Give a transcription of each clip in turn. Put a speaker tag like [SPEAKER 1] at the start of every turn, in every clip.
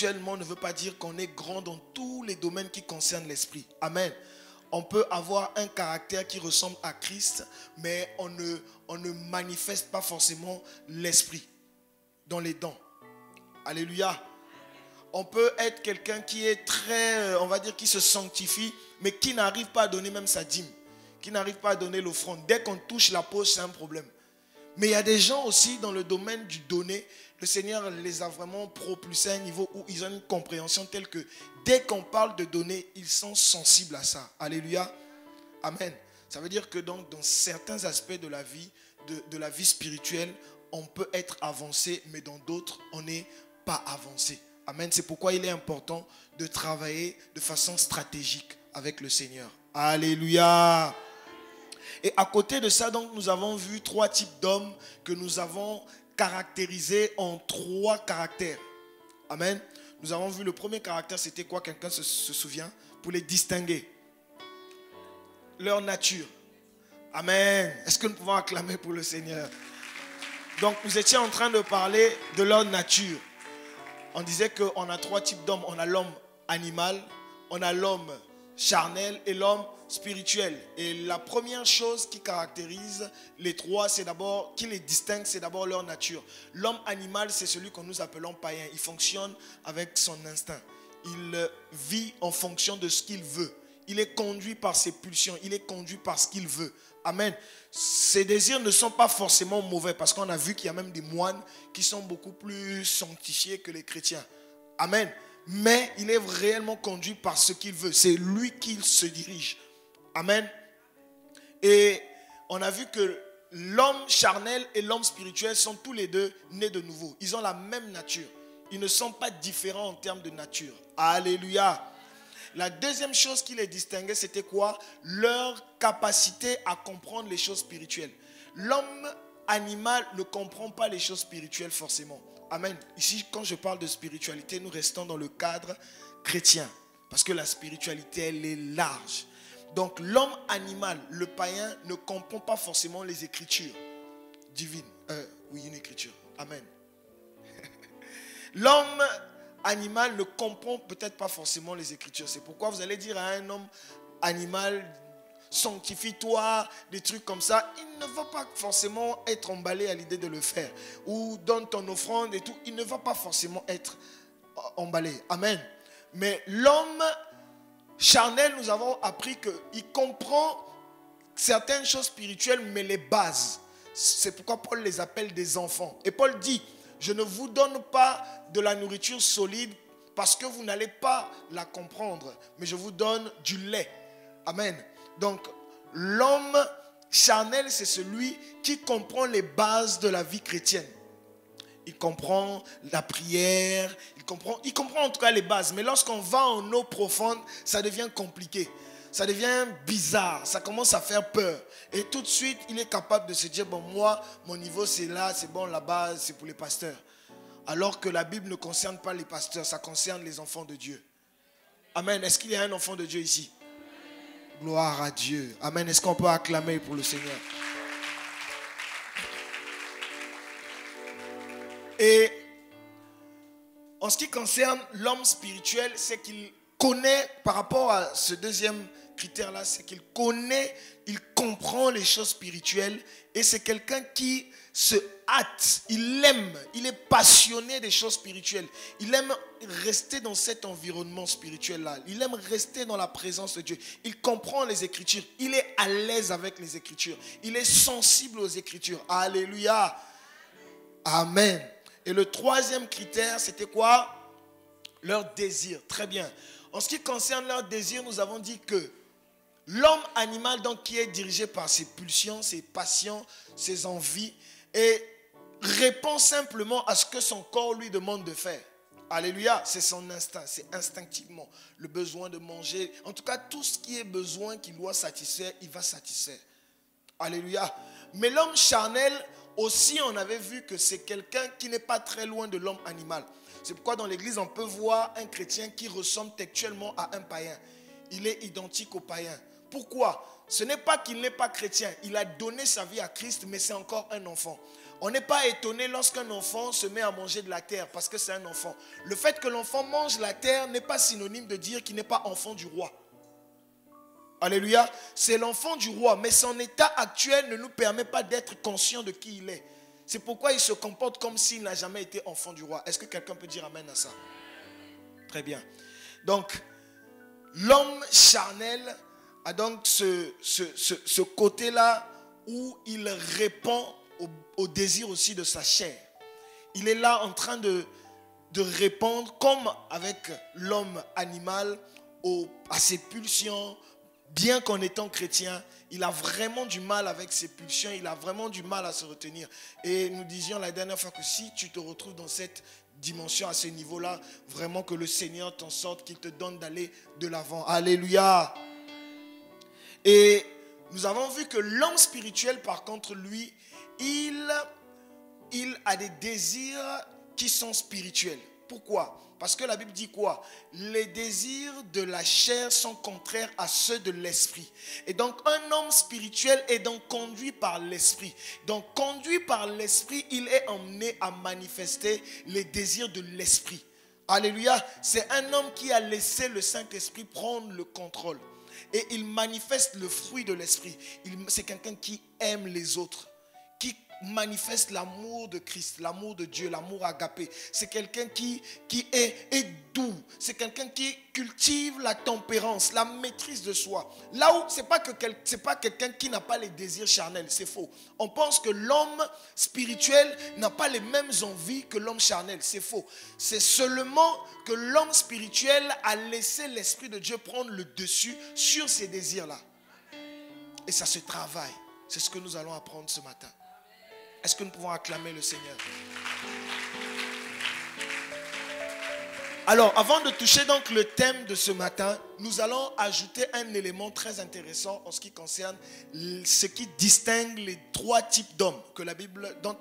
[SPEAKER 1] spirituellement ne veut pas dire qu'on est grand dans tous les domaines qui concernent l'esprit. Amen. On peut avoir un caractère qui ressemble à Christ, mais on ne manifeste pas forcément l'esprit dans les dons. Alléluia. On peut être quelqu'un qui est très, on va dire, qui se sanctifie, mais qui n'arrive pas à donner même sa dîme, qui n'arrive pas à donner l'offrande. Dès qu'on touche la poche, c'est un problème. Mais il y a des gens aussi dans le domaine du donner, le Seigneur les a vraiment propulsés à un niveau où ils ont une compréhension telle que dès qu'on parle de donner, ils sont sensibles à ça. Alléluia. Amen. Ça veut dire que donc, dans certains aspects de la vie, de la vie spirituelle, on peut être avancé, mais dans d'autres, on n'est pas avancé. Amen. C'est pourquoi il est important de travailler de façon stratégique avec le Seigneur. Alléluia. Et à côté de ça, donc, nous avons vu 3 types d'hommes que nous avons caractérisés en 3 caractères. Amen. Nous avons vu le premier caractère, c'était quoi? Quelqu'un se souvient? Pour les distinguer. Leur nature. Amen. Est-ce que nous pouvons acclamer pour le Seigneur? Donc, nous étions en train de parler de leur nature. On disait qu'on a 3 types d'hommes. On a l'homme animal, on a l'homme charnel et l'homme spirituel. Et la première chose qui caractérise les 3, c'est d'abord, qui les distingue, c'est d'abord leur nature. L'homme animal, c'est celui que nous appelons païen. Il fonctionne avec son instinct. Il vit en fonction de ce qu'il veut. Il est conduit par ses pulsions. Il est conduit par ce qu'il veut. Amen. Ses désirs ne sont pas forcément mauvais parce qu'on a vu qu'il y a même des moines qui sont beaucoup plus sanctifiés que les chrétiens. Amen. Mais il est réellement conduit par ce qu'il veut. C'est lui qui se dirige. Amen. Et on a vu que l'homme charnel et l'homme spirituel sont tous les deux nés de nouveau. Ils ont la même nature. Ils ne sont pas différents en termes de nature. Alléluia. La deuxième chose qui les distinguait, c'était quoi? Leur capacité à comprendre les choses spirituelles. L'homme animal ne comprend pas les choses spirituelles forcément. Amen. Ici, quand je parle de spiritualité, nous restons dans le cadre chrétien. Parce que la spiritualité, elle est large. Donc, l'homme animal, le païen, ne comprend pas forcément les écritures divines. Oui, une écriture. Amen. L'homme animal ne comprend peut-être pas forcément les écritures. C'est pourquoi vous allez dire à un homme animal, sanctifie-toi, des trucs comme ça. Il ne va pas forcément être emballé à l'idée de le faire. Ou donne ton offrande et tout. Il ne va pas forcément être emballé. Amen. Mais l'homme charnel, nous avons appris qu'il comprend certaines choses spirituelles, mais les bases. C'est pourquoi Paul les appelle des enfants. Et Paul dit, je ne vous donne pas de la nourriture solide parce que vous n'allez pas la comprendre, mais je vous donne du lait. Amen. Donc, l'homme charnel, c'est celui qui comprend les bases de la vie chrétienne. Il comprend la prière, il comprend en tout cas les bases. Mais lorsqu'on va en eau profonde, ça devient compliqué. Ça devient bizarre, ça commence à faire peur. Et tout de suite, il est capable de se dire, bon, moi, mon niveau c'est là, c'est bon, là-bas, c'est pour les pasteurs. Alors que la Bible ne concerne pas les pasteurs, ça concerne les enfants de Dieu. Amen. Est-ce qu'il y a un enfant de Dieu ici? Gloire à Dieu. Amen. Est-ce qu'on peut acclamer pour le Seigneur? Et en ce qui concerne l'homme spirituel, c'est qu'il connaît, par rapport à ce deuxième critère-là, c'est qu'il connaît, il comprend les choses spirituelles et c'est quelqu'un qui se hâte, il aime, il est passionné des choses spirituelles. Il aime rester dans cet environnement spirituel-là. Il aime rester dans la présence de Dieu. Il comprend les Écritures. Il est à l'aise avec les Écritures. Il est sensible aux Écritures. Alléluia. Amen. Et le troisième critère, c'était quoi? Leur désir. Très bien. En ce qui concerne leur désir, nous avons dit que l'homme animal, donc, qui est dirigé par ses pulsions, ses passions, ses envies, et répond simplement à ce que son corps lui demande de faire. Alléluia, c'est son instinct, c'est instinctivement le besoin de manger. En tout cas, tout ce qui est besoin qu'il doit satisfaire, il va satisfaire. Alléluia. Mais l'homme charnel, aussi, on avait vu que c'est quelqu'un qui n'est pas très loin de l'homme animal. C'est pourquoi dans l'église, on peut voir un chrétien qui ressemble textuellement à un païen. Il est identique au païen. Pourquoi? Ce n'est pas qu'il n'est pas chrétien. Il a donné sa vie à Christ, mais c'est encore un enfant. On n'est pas étonné lorsqu'un enfant se met à manger de la terre parce que c'est un enfant. Le fait que l'enfant mange la terre n'est pas synonyme de dire qu'il n'est pas enfant du roi. Alléluia. C'est l'enfant du roi, mais son état actuel ne nous permet pas d'être conscient de qui il est. C'est pourquoi il se comporte comme s'il n'a jamais été enfant du roi. Est-ce que quelqu'un peut dire amen à ça? Très bien. Donc, l'homme charnel a donc ce côté-là où il répond au désir aussi de sa chair. Il est là en train de répondre comme avec l'homme animal à ses pulsions. Bien qu'en étant chrétien, il a vraiment du mal avec ses pulsions, il a vraiment du mal à se retenir. Et nous disions la dernière fois que si tu te retrouves dans cette dimension, à ce niveau-là, vraiment que le Seigneur t'en sorte, qu'il te donne d'aller de l'avant. Alléluia. Et nous avons vu que l'homme spirituel, par contre, lui, il a des désirs qui sont spirituels. Pourquoi? Parce que la Bible dit quoi? Les désirs de la chair sont contraires à ceux de l'esprit. Et donc un homme spirituel est donc conduit par l'esprit. Donc conduit par l'esprit, il est emmené à manifester les désirs de l'esprit. Alléluia. C'est un homme qui a laissé le Saint-Esprit prendre le contrôle. Et il manifeste le fruit de l'esprit. C'est quelqu'un qui aime les autres, qui manifeste l'amour de Christ, l'amour de Dieu, l'amour agapé. C'est quelqu'un qui est doux. C'est quelqu'un qui cultive la tempérance, la maîtrise de soi. Là où c'est pas quelqu'un qui n'a pas les désirs charnels, c'est faux. On pense que l'homme spirituel n'a pas les mêmes envies que l'homme charnel, c'est faux. C'est seulement que l'homme spirituel a laissé l'Esprit de Dieu prendre le dessus sur ces désirs-là. Et ça se travaille. C'est ce que nous allons apprendre ce matin. Est-ce que nous pouvons acclamer le Seigneur? Alors, avant de toucher donc le thème de ce matin, nous allons ajouter un élément très intéressant en ce qui concerne ce qui distingue les trois types d'hommes dont la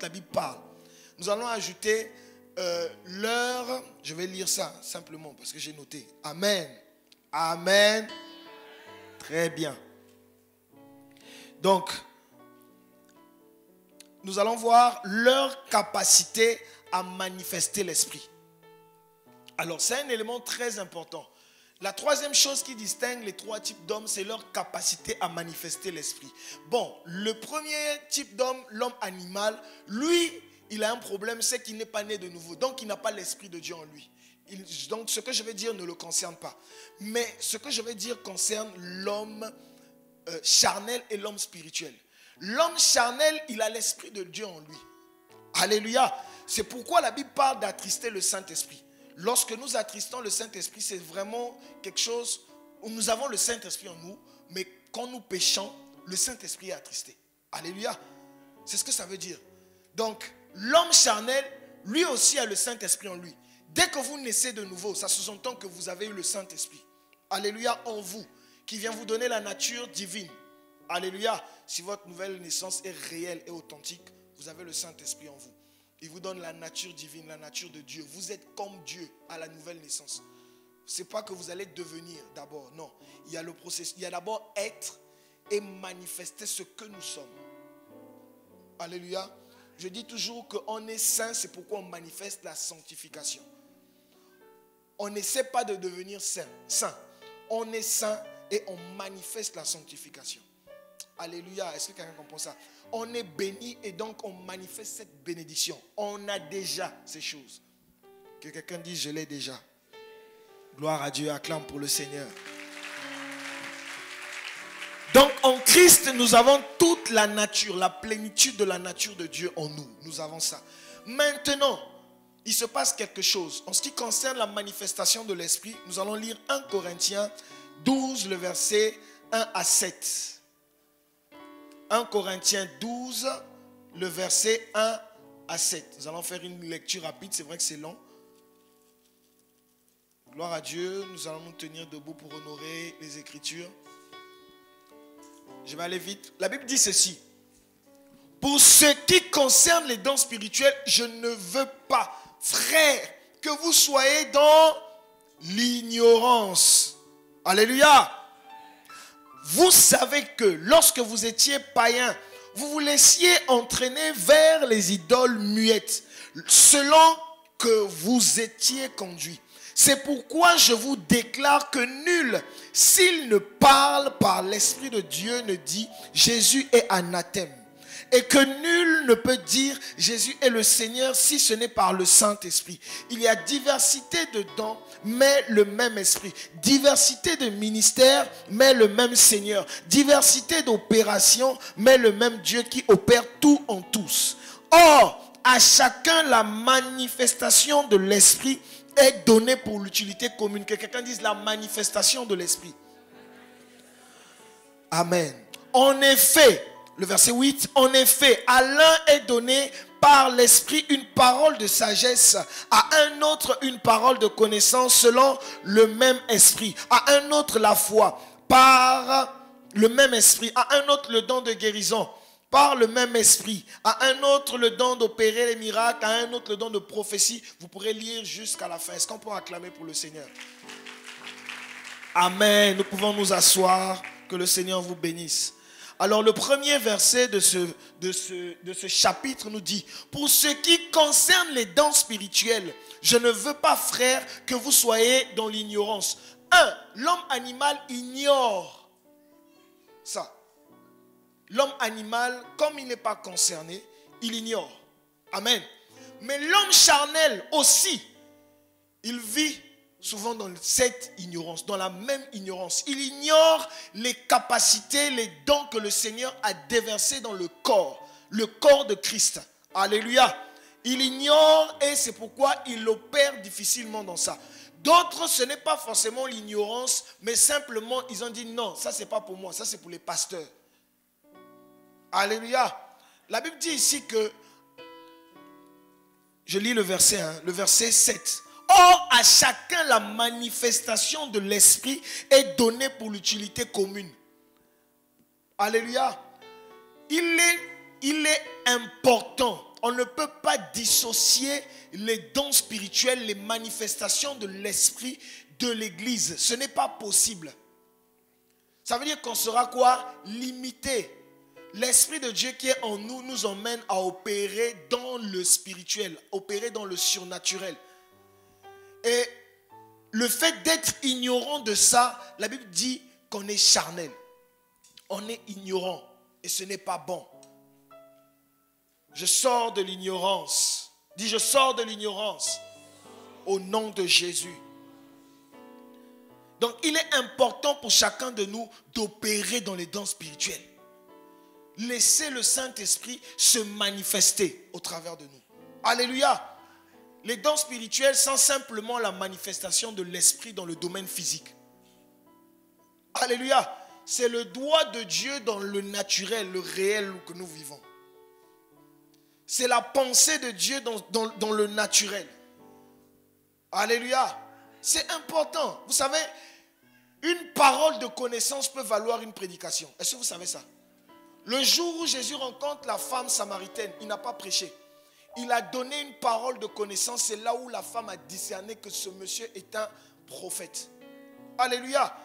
[SPEAKER 1] Bible parle. Nous allons ajouter je vais lire ça simplement parce que j'ai noté. Amen. Amen. Très bien. Donc, nous allons voir leur capacité à manifester l'esprit. Alors, c'est un élément très important. La troisième chose qui distingue les trois types d'hommes, c'est leur capacité à manifester l'esprit. Bon, le premier type d'homme, l'homme animal, lui, il a un problème, c'est qu'il n'est pas né de nouveau. Donc, il n'a pas l'esprit de Dieu en lui. Donc, ce que je vais dire ne le concerne pas. Mais ce que je vais dire concerne l'homme charnel et l'homme spirituel. L'homme charnel, il a l'esprit de Dieu en lui. Alléluia. C'est pourquoi la Bible parle d'attrister le Saint-Esprit. Lorsque nous attristons le Saint-Esprit, c'est vraiment quelque chose où nous avons le Saint-Esprit en nous, mais quand nous péchons, le Saint-Esprit est attristé. Alléluia. C'est ce que ça veut dire. Donc, l'homme charnel, lui aussi a le Saint-Esprit en lui. Dès que vous naissez de nouveau, ça sous-entend que vous avez eu le Saint-Esprit. Alléluia, en vous, qui vient vous donner la nature divine. Alléluia. Si votre nouvelle naissance est réelle et authentique, vous avez le Saint-Esprit en vous. Il vous donne la nature divine, la nature de Dieu. Vous êtes comme Dieu à la nouvelle naissance. Ce n'est pas que vous allez devenir d'abord. Non. Il y a le processus. Il y a d'abord être et manifester ce que nous sommes. Alléluia. Je dis toujours qu'on est saint, c'est pourquoi on manifeste la sanctification. On n'essaie pas de devenir saint. On est saint et on manifeste la sanctification. Alléluia. Est-ce que quelqu'un comprend ça? On est béni et donc on manifeste cette bénédiction. On a déjà ces choses. Que quelqu'un dise, je l'ai déjà. Gloire à Dieu, acclame pour le Seigneur. Donc en Christ, nous avons toute la nature, la plénitude de la nature de Dieu en nous. Nous avons ça. Maintenant, il se passe quelque chose. En ce qui concerne la manifestation de l'Esprit, nous allons lire 1 Corinthiens 12, le verset 1 à 7. 1 Corinthiens 12, le verset 1 à 7. Nous allons faire une lecture rapide, c'est vrai que c'est long. Gloire à Dieu, nous allons nous tenir debout pour honorer les Écritures. Je vais aller vite. La Bible dit ceci. Pour ce qui concerne les dons spirituels, je ne veux pas, frères, que vous soyez dans l'ignorance. Alléluia. vous savez que lorsque vous étiez païens, vous vous laissiez entraîner vers les idoles muettes, selon que vous étiez conduits. C'est pourquoi je vous déclare que nul, s'il ne parle par l'Esprit de Dieu, ne dit Jésus est anathème. Et que nul ne peut dire Jésus est le Seigneur si ce n'est par le Saint-Esprit. Il y a diversité de dons, mais le même Esprit. Diversité de ministères, mais le même Seigneur. Diversité d'opérations, mais le même Dieu qui opère tout en tous. Or, à chacun la manifestation de l'Esprit est donnée pour l'utilité commune. Que quelqu'un dise la manifestation de l'Esprit. Amen. En effet, le verset 8, en effet, à l'un est donné par l'Esprit une parole de sagesse, à un autre une parole de connaissance selon le même Esprit, à un autre la foi par le même Esprit, à un autre le don de guérison par le même Esprit, à un autre le don d'opérer les miracles, à un autre le don de prophétie. Vous pourrez lire jusqu'à la fin. Est-ce qu'on peut acclamer pour le Seigneur? Amen. Nous pouvons nous asseoir. Que le Seigneur vous bénisse. Alors le premier verset de ce chapitre nous dit: pour ce qui concerne les dons spirituels, je ne veux pas, frères, que vous soyez dans l'ignorance. 1. L'homme animal ignore ça. L'homme animal, comme il n'est pas concerné, il ignore. Amen. Mais l'homme charnel aussi, il vit souvent dans cette ignorance, dans la même ignorance. Il ignore les capacités, les dons que le Seigneur a déversés dans le corps de Christ. Alléluia. Il ignore et c'est pourquoi il opère difficilement dans ça. D'autres, ce n'est pas forcément l'ignorance, mais simplement ils ont dit non, ça c'est pas pour moi, ça c'est pour les pasteurs. Alléluia. La Bible dit ici que, je lis le verset 7. Or, à chacun, la manifestation de l'Esprit est donnée pour l'utilité commune. Alléluia. Il est important. On ne peut pas dissocier les dons spirituels, les manifestations de l'Esprit de l'Église. Ce n'est pas possible. Ça veut dire qu'on sera quoi? Limité. L'Esprit de Dieu qui est en nous nous emmène à opérer dans le spirituel, opérer dans le surnaturel. Et le fait d'être ignorant de ça, la Bible dit qu'on est charnel. On est ignorant et ce n'est pas bon. Je sors de l'ignorance. Dis, je sors de l'ignorance au nom de Jésus. Donc il est important pour chacun de nous d'opérer dans les dons spirituels. Laissez le Saint-Esprit se manifester au travers de nous. Alléluia. Les dons spirituels sont simplement la manifestation de l'Esprit dans le domaine physique. Alléluia. C'est le doigt de Dieu dans le naturel, le réel que nous vivons. C'est la pensée de Dieu dans le naturel. Alléluia. C'est important. Vous savez, une parole de connaissance peut valoir une prédication. Est-ce que vous savez ça? Le jour où Jésus rencontre la femme samaritaine, il n'a pas prêché. Il a donné une parole de connaissance. C'est là où la femme a discerné que ce monsieur est un prophète. Alléluia.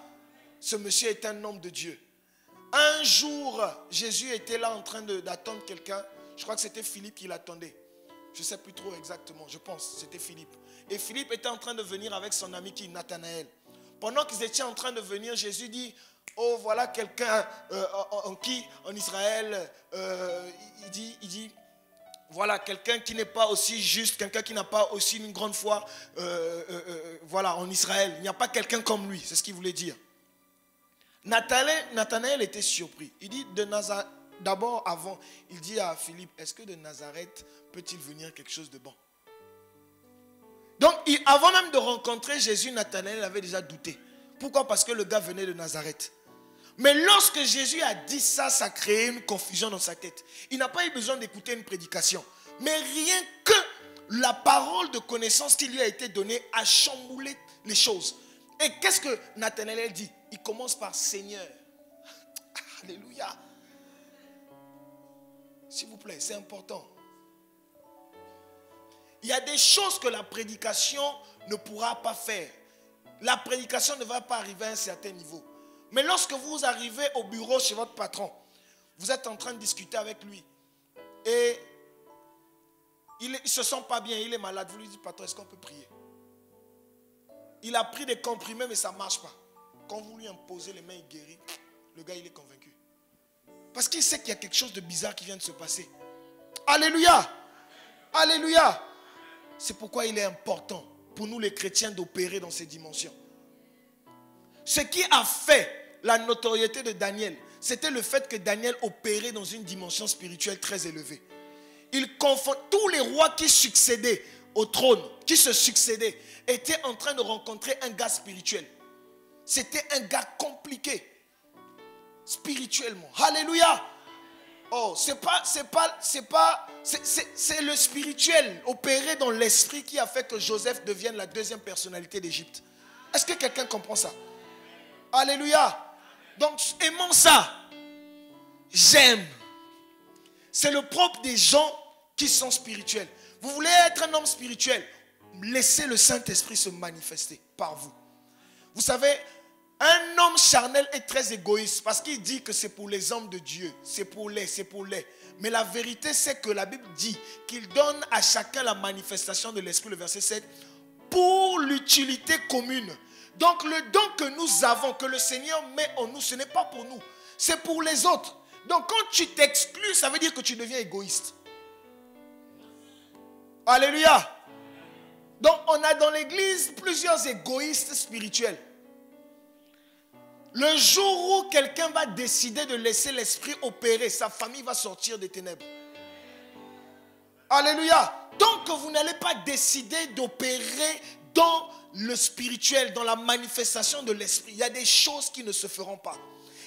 [SPEAKER 1] Ce monsieur est un homme de Dieu. Un jour, Jésus était là en train d'attendre quelqu'un. Je crois que c'était Philippe qui l'attendait. Je ne sais plus trop exactement. Je pense que c'était Philippe. Et Philippe était en train de venir avec son ami qui est Nathanaël. Pendant qu'ils étaient en train de venir, Jésus dit: oh, voilà quelqu'un en Israël, il dit, voilà quelqu'un qui n'est pas aussi juste, quelqu'un qui n'a pas aussi une grande foi, voilà, en Israël. Il n'y a pas quelqu'un comme lui, c'est ce qu'il voulait dire. Nathanaël était surpris. Il dit, d'abord avant, il dit à Philippe: est-ce que de Nazareth peut-il venir quelque chose de bon? Donc, avant même de rencontrer Jésus, Nathanaël avait déjà douté. Pourquoi? Parce que le gars venait de Nazareth. Mais lorsque Jésus a dit ça, ça a créé une confusion dans sa tête. Il n'a pas eu besoin d'écouter une prédication. Mais rien que la parole de connaissance qui lui a été donnée a chamboulé les choses. Et qu'est-ce que Nathanaël dit? Il commence par Seigneur. Alléluia. S'il vous plaît, c'est important. Il y a des choses que la prédication ne pourra pas faire. La prédication ne va pas arriver à un certain niveau. Mais lorsque vous arrivez au bureau chez votre patron, vous êtes en train de discuter avec lui et il ne se sent pas bien, il est malade. Vous lui dites, patron, est-ce qu'on peut prier? Il a pris des comprimés, mais ça ne marche pas. Quand vous lui imposez les mains, il guérit. Le gars, il est convaincu. Parce qu'il sait qu'il y a quelque chose de bizarre qui vient de se passer. Alléluia! Alléluia! C'est pourquoi il est important pour nous les chrétiens d'opérer dans ces dimensions. Ce qui a fait la notoriété de Daniel, c'était le fait que Daniel opérait dans une dimension spirituelle très élevée. Il confond tous les rois qui succédaient au trône, qui se succédaient, étaient en train de rencontrer un gars spirituel. C'était un gars compliqué, spirituellement. Alléluia! Oh, c'est le spirituel opéré dans l'esprit qui a fait que Joseph devienne la deuxième personnalité d'Égypte. Est-ce que quelqu'un comprend ça? Alléluia! Donc, aimons ça. J'aime. C'est le propre des gens qui sont spirituels. Vous voulez être un homme spirituel, laissez le Saint-Esprit se manifester par vous. Vous savez, un homme charnel est très égoïste parce qu'il dit que c'est pour les hommes de Dieu. C'est pour les. Mais la vérité, c'est que la Bible dit qu'il donne à chacun la manifestation de l'Esprit, le verset 7, pour l'utilité commune. Donc le don que nous avons, que le Seigneur met en nous, ce n'est pas pour nous, c'est pour les autres. Donc quand tu t'exclus, ça veut dire que tu deviens égoïste. Alléluia. Donc on a dans l'église plusieurs égoïstes spirituels. Le jour où quelqu'un va décider de laisser l'esprit opérer, sa famille va sortir des ténèbres. Alléluia. Tant que vous n'allez pas décider d'opérer dans le spirituel, dans la manifestation de l'esprit, il y a des choses qui ne se feront pas.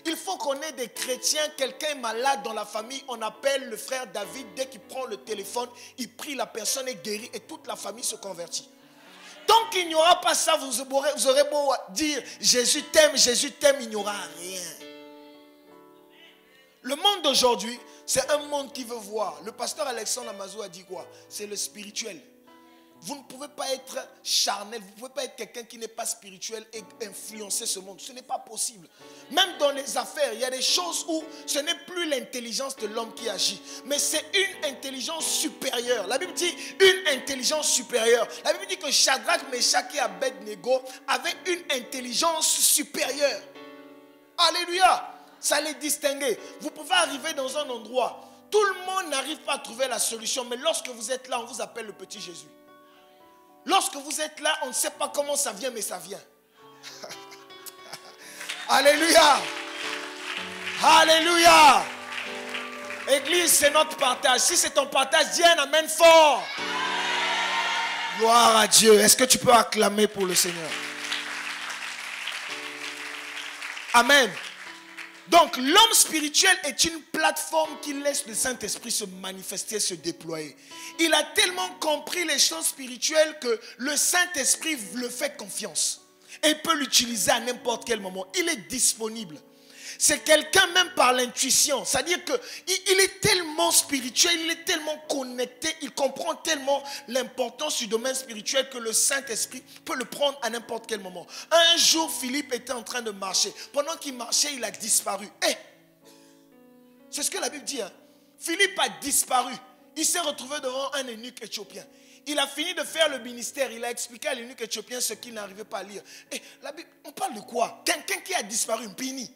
[SPEAKER 1] Il faut qu'on ait des chrétiens, quelqu'un est malade dans la famille, on appelle le frère David, dès qu'il prend le téléphone, il prie, la personne est guérie et toute la famille se convertit. Tant qu'il n'y aura pas ça, vous aurez beau dire Jésus t'aime, il n'y aura rien. Le monde d'aujourd'hui, c'est un monde qui veut voir. Le pasteur Alexandre Amazou a dit quoi? C'est le spirituel. Vous ne pouvez pas être charnel, vous ne pouvez pas être quelqu'un qui n'est pas spirituel et influencer ce monde. Ce n'est pas possible. Même dans les affaires, il y a des choses où ce n'est plus l'intelligence de l'homme qui agit, mais c'est une intelligence supérieure. La Bible dit une intelligence supérieure. La Bible dit que Shadrach, Meshach et Abednego avaient une intelligence supérieure. Alléluia. Ça les distinguait. Vous pouvez arriver dans un endroit, tout le monde n'arrive pas à trouver la solution, mais lorsque vous êtes là, on vous appelle le petit Jésus. Lorsque vous êtes là, on ne sait pas comment ça vient, mais ça vient. Alléluia. Alléluia. Église, c'est notre partage. Si c'est ton partage, dis un amen fort. Gloire à Dieu. Est-ce que tu peux acclamer pour le Seigneur? Amen. Donc l'homme spirituel est une plateforme qui laisse le Saint-Esprit se manifester, se déployer. Il a tellement compris les choses spirituelles que le Saint-Esprit le fait confiance. Et il peut l'utiliser à n'importe quel moment. Il est disponible. C'est quelqu'un même par l'intuition. C'est-à-dire qu'il est tellement spirituel, il est tellement connecté, il comprend tellement l'importance du domaine spirituel que le Saint-Esprit peut le prendre à n'importe quel moment. Un jour, Philippe était en train de marcher. Pendant qu'il marchait, il a disparu. C'est ce que la Bible dit. Philippe a disparu. Il s'est retrouvé devant un eunuque éthiopien. Il a fini de faire le ministère. Il a expliqué à l'eunuque éthiopien ce qu'il n'arrivait pas à lire. La Bible, on parle de quoi? Quelqu'un qui a disparu, un pini.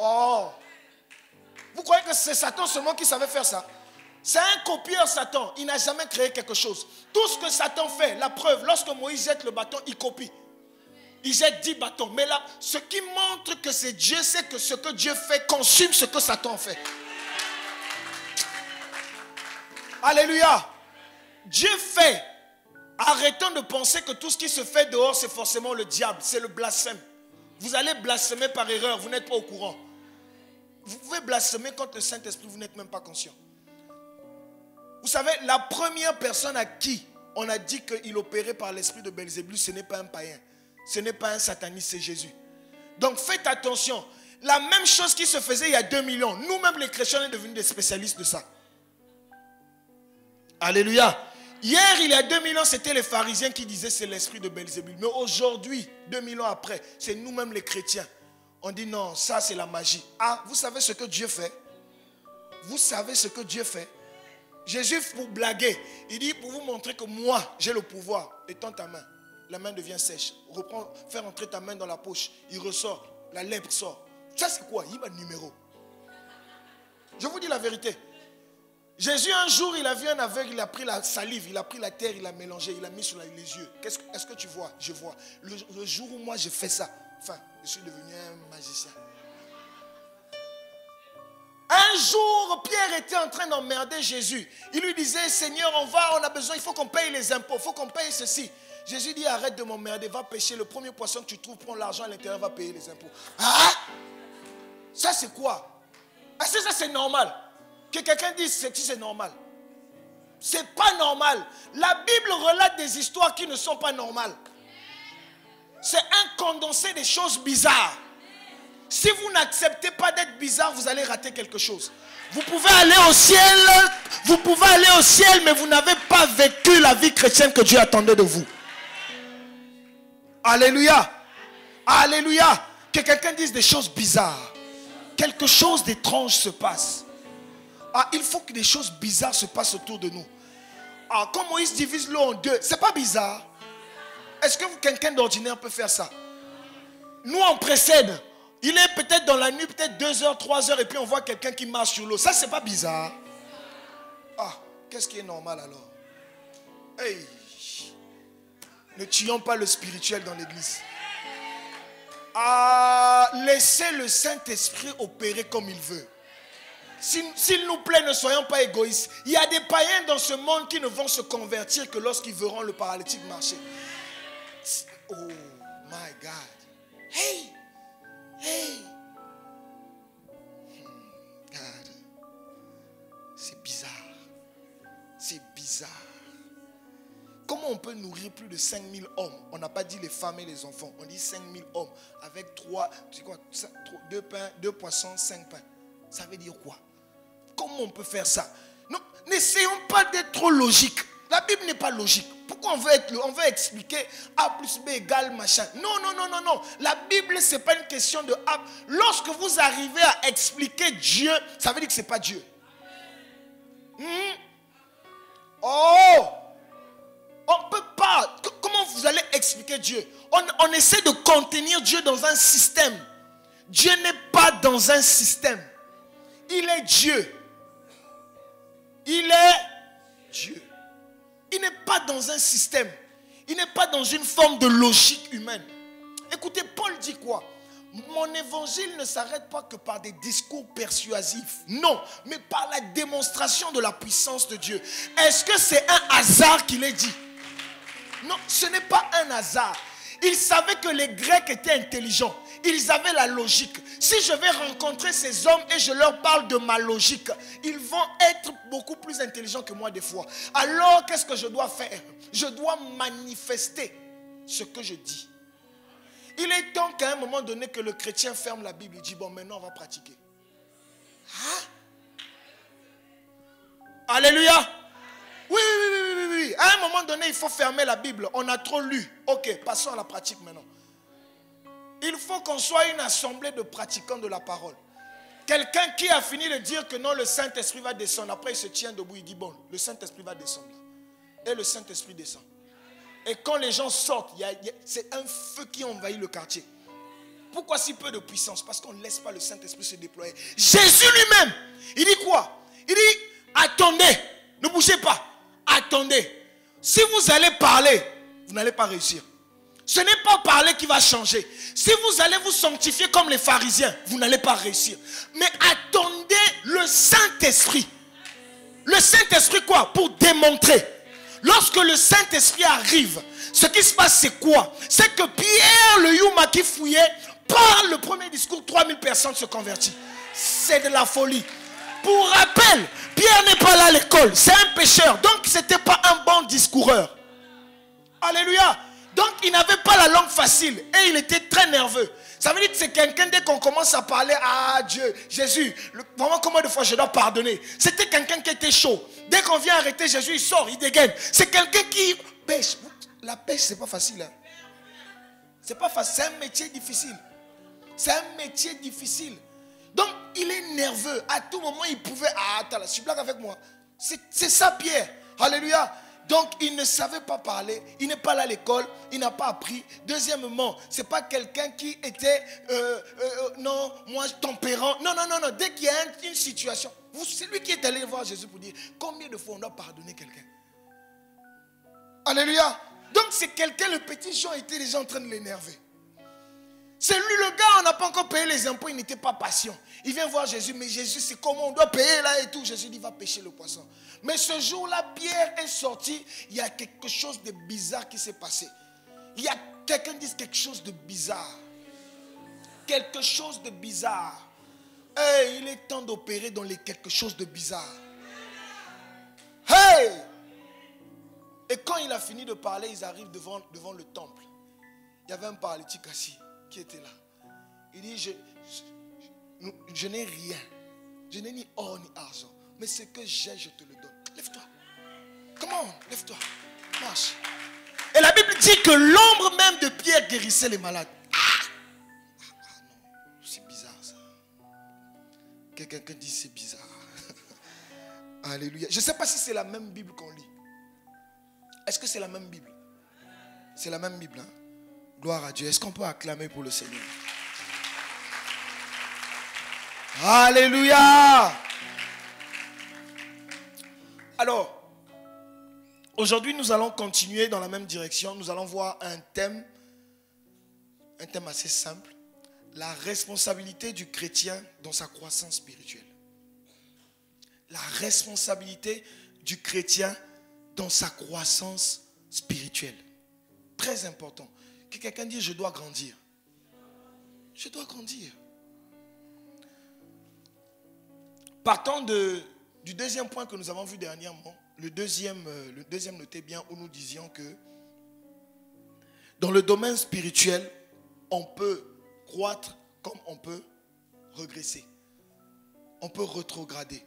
[SPEAKER 1] Oh, vous croyez que c'est Satan seulement qui savait faire ça? C'est un copieur, Satan. Il n'a jamais créé quelque chose. Tout ce que Satan fait, la preuve, lorsque Moïse jette le bâton, il copie. Il jette 10 bâtons. Mais là, ce qui montre que c'est Dieu, c'est que ce que Dieu fait consume ce que Satan fait. Alléluia. Dieu fait. Arrêtons de penser que tout ce qui se fait dehors, c'est forcément le diable. C'est le blasphème. Vous allez blasphémer par erreur, vous n'êtes pas au courant. Vous pouvez blasphémer contre le Saint-Esprit, vous n'êtes même pas conscient. Vous savez, la première personne à qui on a dit qu'il opérait par l'esprit de Belzébul, ce n'est pas un païen. Ce n'est pas un sataniste, c'est Jésus. Donc faites attention. La même chose qui se faisait il y a 2000 ans. Nous-mêmes les chrétiens, on est devenus des spécialistes de ça. Alléluia. Hier, il y a 2000 ans, c'était les pharisiens qui disaient c'est l'esprit de Belzébul. Mais aujourd'hui, 2000 ans après, c'est nous-mêmes les chrétiens On dit non, ça c'est la magie. Ah, vous savez ce que Dieu fait? Vous savez ce que Dieu fait? Jésus, pour blaguer, il dit pour vous montrer que moi, j'ai le pouvoir. Étends ta main. La main devient sèche. Reprends, fais rentrer ta main dans la poche. Il ressort. La lèpre sort. Ça c'est quoi? Il a un numéro. Je vous dis la vérité. Jésus un jour, il a vu un aveugle, il a pris la salive, il a pris la terre, il a mélangé, il a mis sur les yeux. Est-ce que tu vois? Je vois. Le jour où moi je fais ça, enfin, je suis devenu un magicien. Un jour, Pierre était en train d'emmerder Jésus. Il lui disait, Seigneur, on a besoin, il faut qu'on paye les impôts, il faut qu'on paye ceci. Jésus dit, arrête de m'emmerder, va pêcher. Le premier poisson que tu trouves, prends l'argent à l'intérieur, va payer les impôts. Ah! Ça c'est quoi? Est-ce que ça c'est normal? Que quelqu'un dise que c'est normal. C'est pas normal. La Bible relate des histoires qui ne sont pas normales. C'est un condensé des choses bizarres. Si vous n'acceptez pas d'être bizarre, vous allez rater quelque chose. Vous pouvez aller au ciel, mais vous n'avez pas vécu la vie chrétienne que Dieu attendait de vous. Alléluia. Alléluia. Que quelqu'un dise des choses bizarres. Quelque chose d'étrange se passe. Ah, il faut que des choses bizarres se passent autour de nous. Ah, quand Moïse divise l'eau en deux, c'est pas bizarre? Est-ce que quelqu'un d'ordinaire peut faire ça? Nous, on précède. Il est peut-être dans la nuit, peut-être 2 heures, 3 heures, et puis on voit quelqu'un qui marche sur l'eau. Ça, c'est pas bizarre. Ah, qu'est-ce qui est normal alors? Hey, ne tuons pas le spirituel dans l'église. Ah, laissez le Saint-Esprit opérer comme il veut. S'il nous plaît, ne soyons pas égoïstes. Il y a des païens dans ce monde qui ne vont se convertir que lorsqu'ils verront le paralytique marcher. Oh my God. Hey! Hey! God. C'est bizarre. C'est bizarre. Comment on peut nourrir plus de 5000 hommes? On n'a pas dit les femmes et les enfants. On dit 5000 hommes avec 2 pains, 2 poissons, 5 pains. Ça veut dire quoi? Comment on peut faire ça? Non, n'essayons pas d'être trop logique. La Bible n'est pas logique. Pourquoi on veut expliquer A plus B égale machin? Non, non, non, non, non. La Bible, ce n'est pas une question de A. Lorsque vous arrivez à expliquer Dieu, ça veut dire que ce n'est pas Dieu. Oh! On ne peut pas. Comment vous allez expliquer Dieu? On essaie de contenir Dieu dans un système. Dieu n'est pas dans un système. Il est Dieu. Il est Dieu. Il n'est pas dans un système. Il n'est pas dans une forme de logique humaine. Écoutez, Paul dit quoi? Mon évangile ne s'arrête pas que par des discours persuasifs. Non, mais par la démonstration de la puissance de Dieu. Est-ce que c'est un hasard qu'il ait dit? Non, ce n'est pas un hasard. Il savait que les Grecs étaient intelligents. Ils avaient la logique. Si je vais rencontrer ces hommes et je leur parle de ma logique, ils vont être beaucoup plus intelligents que moi des fois. Alors, qu'est-ce que je dois faire? Je dois manifester ce que je dis. Il est temps qu'à un moment donné que le chrétien ferme la Bible et dit, bon, maintenant on va pratiquer. Hein? Alléluia. Oui, oui, oui, oui, oui, oui. À un moment donné, il faut fermer la Bible. On a trop lu. Ok, passons à la pratique maintenant. Il faut qu'on soit une assemblée de pratiquants de la parole. Quelqu'un qui a fini de dire que non, le Saint-Esprit va descendre. Après, il se tient debout, il dit, bon, le Saint-Esprit va descendre. Et le Saint-Esprit descend. Et quand les gens sortent, c'est un feu qui envahit le quartier. Pourquoi si peu de puissance? Parce qu'on ne laisse pas le Saint-Esprit se déployer. Jésus lui-même, il dit quoi? Il dit, attendez, ne bougez pas. Attendez. Si vous allez parler, vous n'allez pas réussir. Ce n'est pas parler qui va changer. Si vous allez vous sanctifier comme les pharisiens, vous n'allez pas réussir. Mais attendez le Saint-Esprit. Le Saint-Esprit quoi? Pour démontrer. Lorsque le Saint-Esprit arrive, ce qui se passe c'est quoi? C'est que Pierre, le Yuma qui fouillait, par le premier discours, 3000 personnes se convertissent. C'est de la folie. Pour rappel, Pierre n'est pas là à l'école, c'est un pécheur. Donc ce n'était pas un bon discoureur. Alléluia. Donc il n'avait pas la langue facile et il était très nerveux. Ça veut dire que c'est quelqu'un, dès qu'on commence à parler, ah Dieu, Jésus, vraiment combien de fois je dois pardonner? C'était quelqu'un qui était chaud. Dès qu'on vient arrêter Jésus, il sort, il dégaine. C'est quelqu'un qui pêche. La pêche, c'est pas facile. Hein? C'est pas facile, c'est un métier difficile. C'est un métier difficile. Donc, il est nerveux. À tout moment, il pouvait... Ah, attends, là, tu blagues avec moi. C'est ça, Pierre. Alléluia. Donc, il ne savait pas parler. Il n'est pas allé à l'école. Il n'a pas appris. Deuxièmement, ce n'est pas quelqu'un qui était... non, moi, tempérant. Non, non, non, non. Dès qu'il y a une situation... C'est lui qui est allé voir Jésus pour dire combien de fois on doit pardonner quelqu'un. Alléluia. Donc, c'est quelqu'un, le petit Jean était déjà en train de l'énerver. C'est lui le gars, on n'a pas encore payé les impôts, il n'était pas patient. Il vient voir Jésus, mais Jésus, c'est comment on doit payer là et tout. Jésus dit, va pêcher le poisson. Mais ce jour-là, Pierre est sorti, il y a quelque chose de bizarre qui s'est passé. Il y a quelqu'un qui dit quelque chose de bizarre. Quelque chose de bizarre. Hey, il est temps d'opérer dans les quelque chose de bizarre. Hey! Et quand il a fini de parler, ils arrivent devant le temple. Il y avait un paralytique assis qui était là. Il dit, je n'ai rien. Je n'ai ni or ni argent. Mais ce que j'ai, je te le donne. Lève-toi. Comment? Lève-toi. Marche. Et la Bible dit que l'ombre même de Pierre guérissait les malades. Non, c'est bizarre ça. Quelqu'un dit c'est bizarre. Alléluia. Je ne sais pas si c'est la même Bible qu'on lit. Est-ce que c'est la même Bible? C'est la même Bible, hein? Gloire à Dieu. Est-ce qu'on peut acclamer pour le Seigneur? Alléluia. Alors, aujourd'hui, nous allons continuer dans la même direction. Nous allons voir un thème assez simple. La responsabilité du chrétien dans sa croissance spirituelle. La responsabilité du chrétien dans sa croissance spirituelle. Très important. Que quelqu'un dise, je dois grandir. Je dois grandir. Partant du deuxième point que nous avons vu dernièrement, le deuxième notez bien, où nous disions que dans le domaine spirituel, on peut croître comme on peut régresser. On peut rétrograder.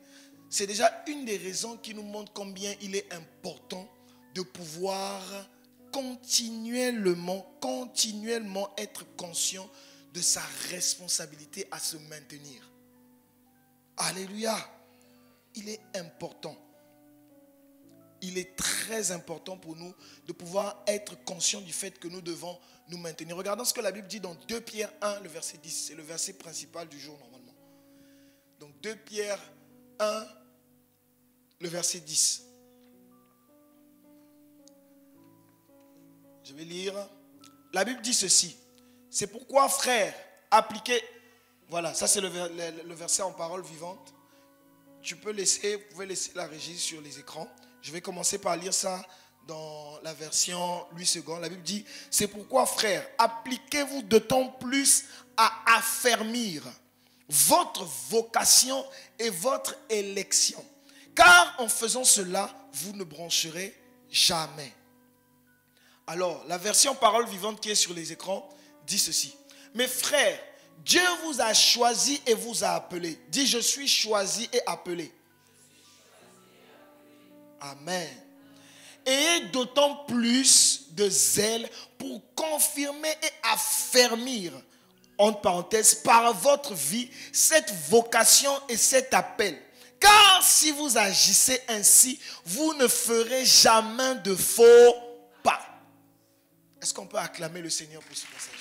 [SPEAKER 1] C'est déjà une des raisons qui nous montre combien il est important de pouvoir continuellement être conscient de sa responsabilité à se maintenir. Alléluia. Il est important. Il est très important pour nous de pouvoir être conscient du fait que nous devons nous maintenir. Regardons ce que la Bible dit dans 2 Pierre 1, le verset 10. C'est le verset principal du jour normalement. Donc 2 Pierre 1, le verset 10. Je vais lire. La Bible dit ceci. C'est pourquoi, frères, appliquez... Voilà, ça c'est le verset en parole vivante. Vous pouvez laisser la régie sur les écrans. Je vais commencer par lire ça dans la version Louis II. La Bible dit, c'est pourquoi, frères, appliquez-vous d'autant plus à affermir votre vocation et votre élection. Car en faisant cela, vous ne broncherez jamais. Alors, la version parole vivante qui est sur les écrans dit ceci. Mes frères, Dieu vous a choisi et vous a appelé. Dis, je suis choisi et appelé. Amen. Ayez d'autant plus de zèle pour confirmer et affermir, entre parenthèses, par votre vie, cette vocation et cet appel. Car si vous agissez ainsi, vous ne ferez jamais de faux pas. Est-ce qu'on peut acclamer le Seigneur pour ce passage?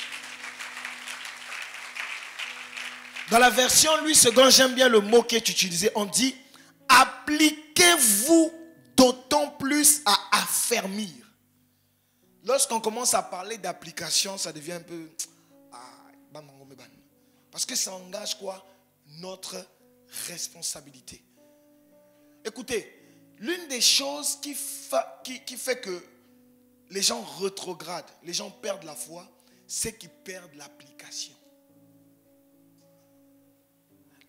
[SPEAKER 1] Dans la version Louis II, j'aime bien le mot qui est utilisé. On dit, appliquez-vous d'autant plus à affermir. Lorsqu'on commence à parler d'application, ça devient un peu... Parce que ça engage quoi? Notre responsabilité. Écoutez, l'une des choses qui fait que les gens rétrogradent, les gens perdent la foi, c'est qu'ils perdent l'application.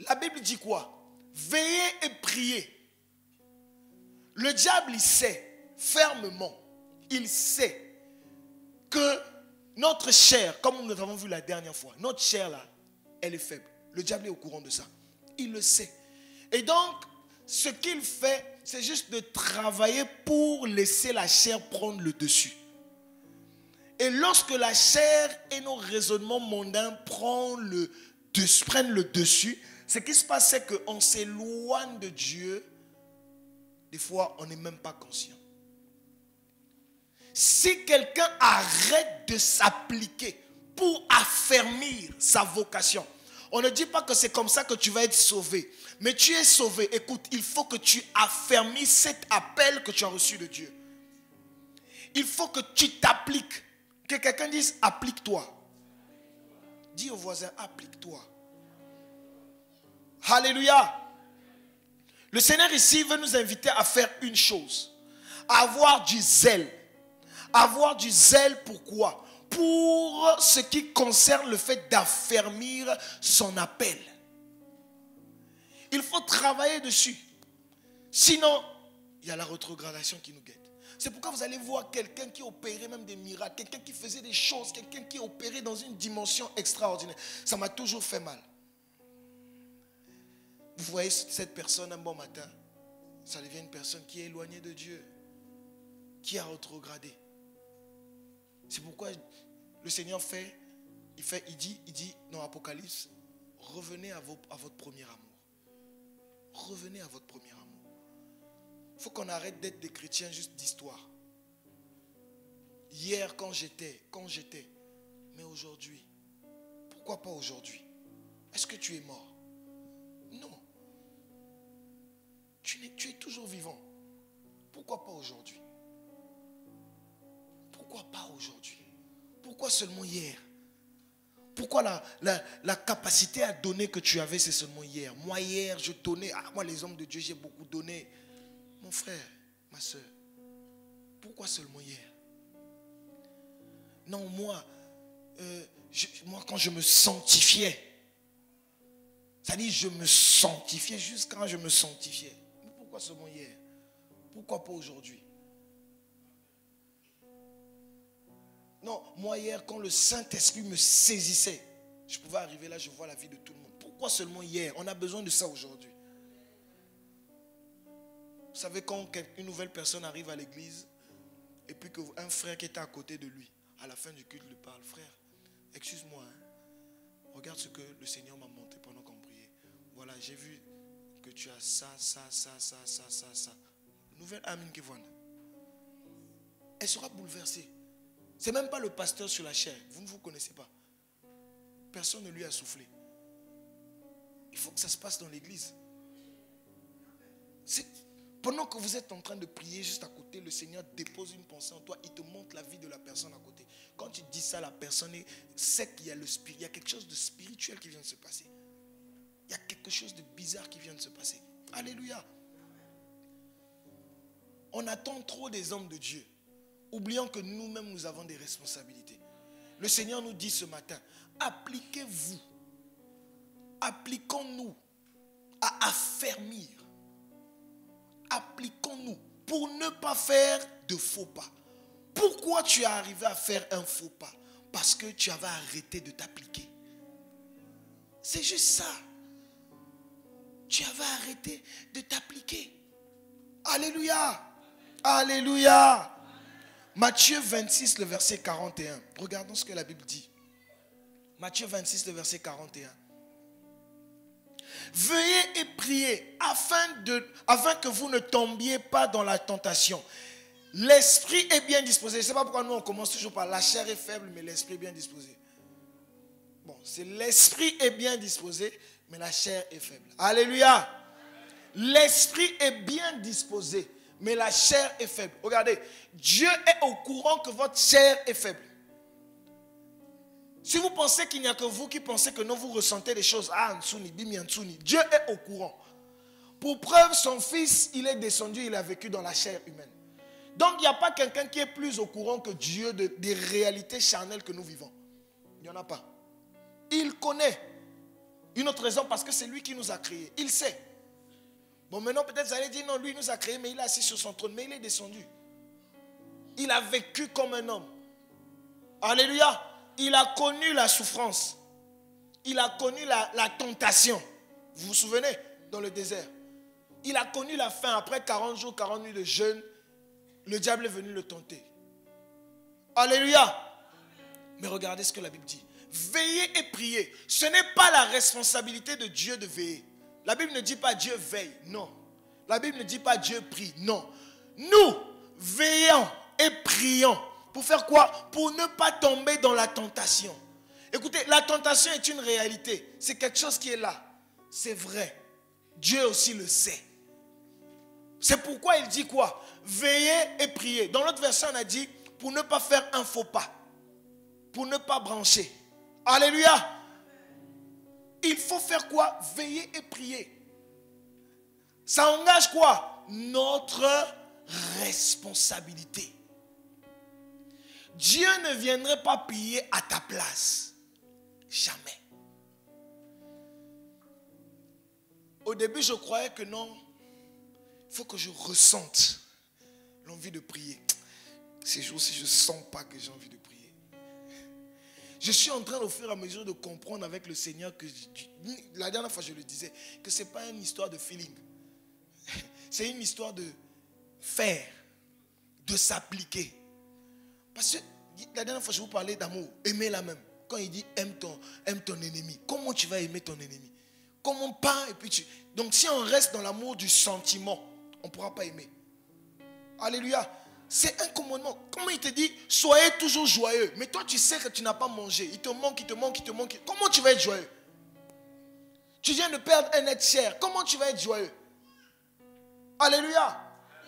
[SPEAKER 1] La Bible dit quoi? Veillez et priez. Le diable, il sait fermement, il sait que notre chair, comme nous avons vu la dernière fois, notre chair là, elle est faible. Le diable est au courant de ça. Il le sait. Et donc, ce qu'il fait, c'est juste de travailler pour laisser la chair prendre le dessus. Et lorsque la chair et nos raisonnements mondains prennent le dessus, ce qui se passe, c'est qu'on s'éloigne de Dieu. Des fois, on n'est même pas conscient. Si quelqu'un arrête de s'appliquer pour affermir sa vocation, on ne dit pas que c'est comme ça que tu vas être sauvé. Mais tu es sauvé. Écoute, il faut que tu affermisses cet appel que tu as reçu de Dieu. Il faut que tu t'appliques. Que quelqu'un dise, applique-toi. Dis au voisin, applique-toi. Alléluia. Le Seigneur ici veut nous inviter à faire une chose. À avoir du zèle. Avoir du zèle, pourquoi? Pour ce qui concerne le fait d'affermir son appel. Il faut travailler dessus. Sinon, il y a la rétrogradation qui nous guette. C'est pourquoi vous allez voir quelqu'un qui opérait même des miracles, quelqu'un qui faisait des choses, quelqu'un qui opérait dans une dimension extraordinaire. Ça m'a toujours fait mal. Vous voyez cette personne un bon matin, ça devient une personne qui est éloignée de Dieu, qui a rétrogradé. C'est pourquoi le Seigneur il dit dans l'Apocalypse, revenez à votre premier amour. Revenez à votre premier amour. Il faut qu'on arrête d'être des chrétiens juste d'histoire. Hier, quand j'étais, mais aujourd'hui, pourquoi pas aujourd'hui? Est-ce que tu es mort? Non. Tu es toujours vivant. Pourquoi pas aujourd'hui? Pourquoi pas aujourd'hui? Pourquoi seulement hier? Pourquoi la capacité à donner que tu avais, c'est seulement hier? Moi, hier, je donnais. Moi, les hommes de Dieu, j'ai beaucoup donné. Mon frère, ma soeur, pourquoi seulement hier? Non, moi, quand je me sanctifiais, c'est-à-dire je me sanctifiais jusqu'à je me sanctifiais. Mais pourquoi seulement hier? Pourquoi pas aujourd'hui? Non, moi hier, quand le Saint-Esprit me saisissait, je pouvais arriver là, je vois la vie de tout le monde. Pourquoi seulement hier? On a besoin de ça aujourd'hui. Vous savez, quand une nouvelle personne arrive à l'église, et puis qu'un frère qui était à côté de lui, à la fin du culte, lui parle, frère, excuse-moi, regarde ce que le Seigneur m'a montré pendant qu'on priait. Voilà, j'ai vu que tu as ça. Nouvelle âme qui voit. Elle sera bouleversée. C'est même pas le pasteur sur la chair. Vous ne vous connaissez pas. Personne ne lui a soufflé. Il faut que ça se passe dans l'église. Pendant que vous êtes en train de prier juste à côté, le Seigneur dépose une pensée en toi. Il te montre la vie de la personne à côté. Quand tu dis ça, la personne sait qu'il y a le spirit. Il y a quelque chose de spirituel qui vient de se passer. Il y a quelque chose de bizarre qui vient de se passer. Alléluia. On attend trop des hommes de Dieu. Oublions que nous-mêmes, nous avons des responsabilités. Le Seigneur nous dit ce matin, appliquez-vous, appliquons-nous à affermir. Appliquons-nous pour ne pas faire de faux pas. Pourquoi tu es arrivé à faire un faux pas? Parce que tu avais arrêté de t'appliquer. C'est juste ça. Tu avais arrêté de t'appliquer. Alléluia. Alléluia. Matthieu 26, le verset 41. Regardons ce que la Bible dit. Matthieu 26, le verset 41. Veuillez et priez afin que vous ne tombiez pas dans la tentation. L'esprit est bien disposé. Je ne sais pas pourquoi nous on commence toujours par la chair est faible, mais l'esprit est bien disposé. Bon, c'est l'esprit est bien disposé, mais la chair est faible. Alléluia. L'esprit est bien disposé, mais la chair est faible. Regardez, Dieu est au courant que votre chair est faible. Si vous pensez qu'il n'y a que vous qui pensez que non, vous ressentez des choses. Dieu est au courant. Pour preuve, son fils, il est descendu, il a vécu dans la chair humaine. Donc, il n'y a pas quelqu'un qui est plus au courant que Dieu des réalités charnelles que nous vivons. Il n'y en a pas. Il connaît. Une autre raison, parce que c'est lui qui nous a créés. Il sait. Bon, maintenant, peut-être vous allez dire, non, lui il nous a créés, mais il est assis sur son trône. Mais il est descendu. Il a vécu comme un homme. Alléluia. Il a connu la souffrance. Il a connu la tentation. Vous vous souvenez? Dans le désert. Il a connu la faim. Après 40 jours, 40 nuits de jeûne, le diable est venu le tenter. Alléluia. Mais regardez ce que la Bible dit. Veillez et priez. Ce n'est pas la responsabilité de Dieu de veiller. La Bible ne dit pas Dieu veille. Non. La Bible ne dit pas Dieu prie. Non. Nous veillons et prions. Pour faire quoi? Pour ne pas tomber dans la tentation. Écoutez, la tentation est une réalité. C'est quelque chose qui est là. C'est vrai. Dieu aussi le sait. C'est pourquoi il dit quoi? Veillez et priez. Dans l'autre verset, on a dit pour ne pas faire un faux pas. Pour ne pas brancher. Alléluia. Il faut faire quoi? Veiller et prier. Ça engage quoi? Notre responsabilité. Dieu ne viendrait pas prier à ta place. Jamais. Au début, je croyais que non. Il faut que je ressente l'envie de prier. Ces jours-ci, je ne sens pas que j'ai envie de prier. Je suis en train au fur et à mesure de comprendre avec le Seigneur que la dernière fois je le disais, que ce n'est pas une histoire de feeling. C'est une histoire de faire, de s'appliquer. Parce que la dernière fois je vous parlais d'amour, aimer la même. Quand il dit aime ton ennemi, comment tu vas aimer ton ennemi? Comment pas et puis tu... Donc si on reste dans l'amour du sentiment, on ne pourra pas aimer. Alléluia. C'est un commandement. Comment il te dit, soyez toujours joyeux. Mais toi, tu sais que tu n'as pas mangé. Il te manque, il te manque, il te manque. Comment tu vas être joyeux? Tu viens de perdre un être cher. Comment tu vas être joyeux? Alléluia.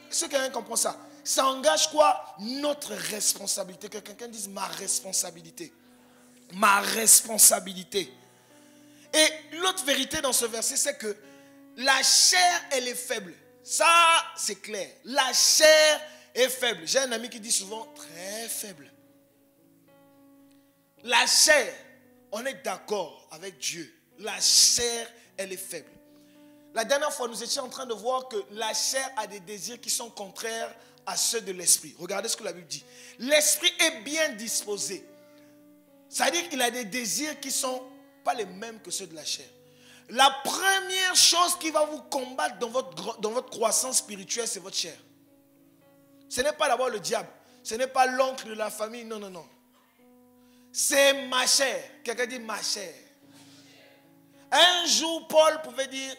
[SPEAKER 1] Est-ce que quelqu'un comprend ça? Ça engage quoi? Notre responsabilité. Que quelqu'un dise ma responsabilité. Ma responsabilité. Et l'autre vérité dans ce verset, c'est que la chair, elle est faible. Ça, c'est clair. La chair est faible. J'ai un ami qui dit souvent très faible. La chair, on est d'accord avec Dieu. La chair, elle est faible. La dernière fois, nous étions en train de voir que la chair a des désirs qui sont contraires à ceux de l'esprit. Regardez ce que la Bible dit. L'esprit est bien disposé. C'est-à-dire qu'il a des désirs qui ne sont pas les mêmes que ceux de la chair. La première chose qui va vous combattre dans votre croissance spirituelle, c'est votre chair. Ce n'est pas d'abord le diable. Ce n'est pas l'oncle de la famille. Non, non, non. C'est ma chair. Quelqu'un dit ma chair. Un jour, Paul pouvait dire,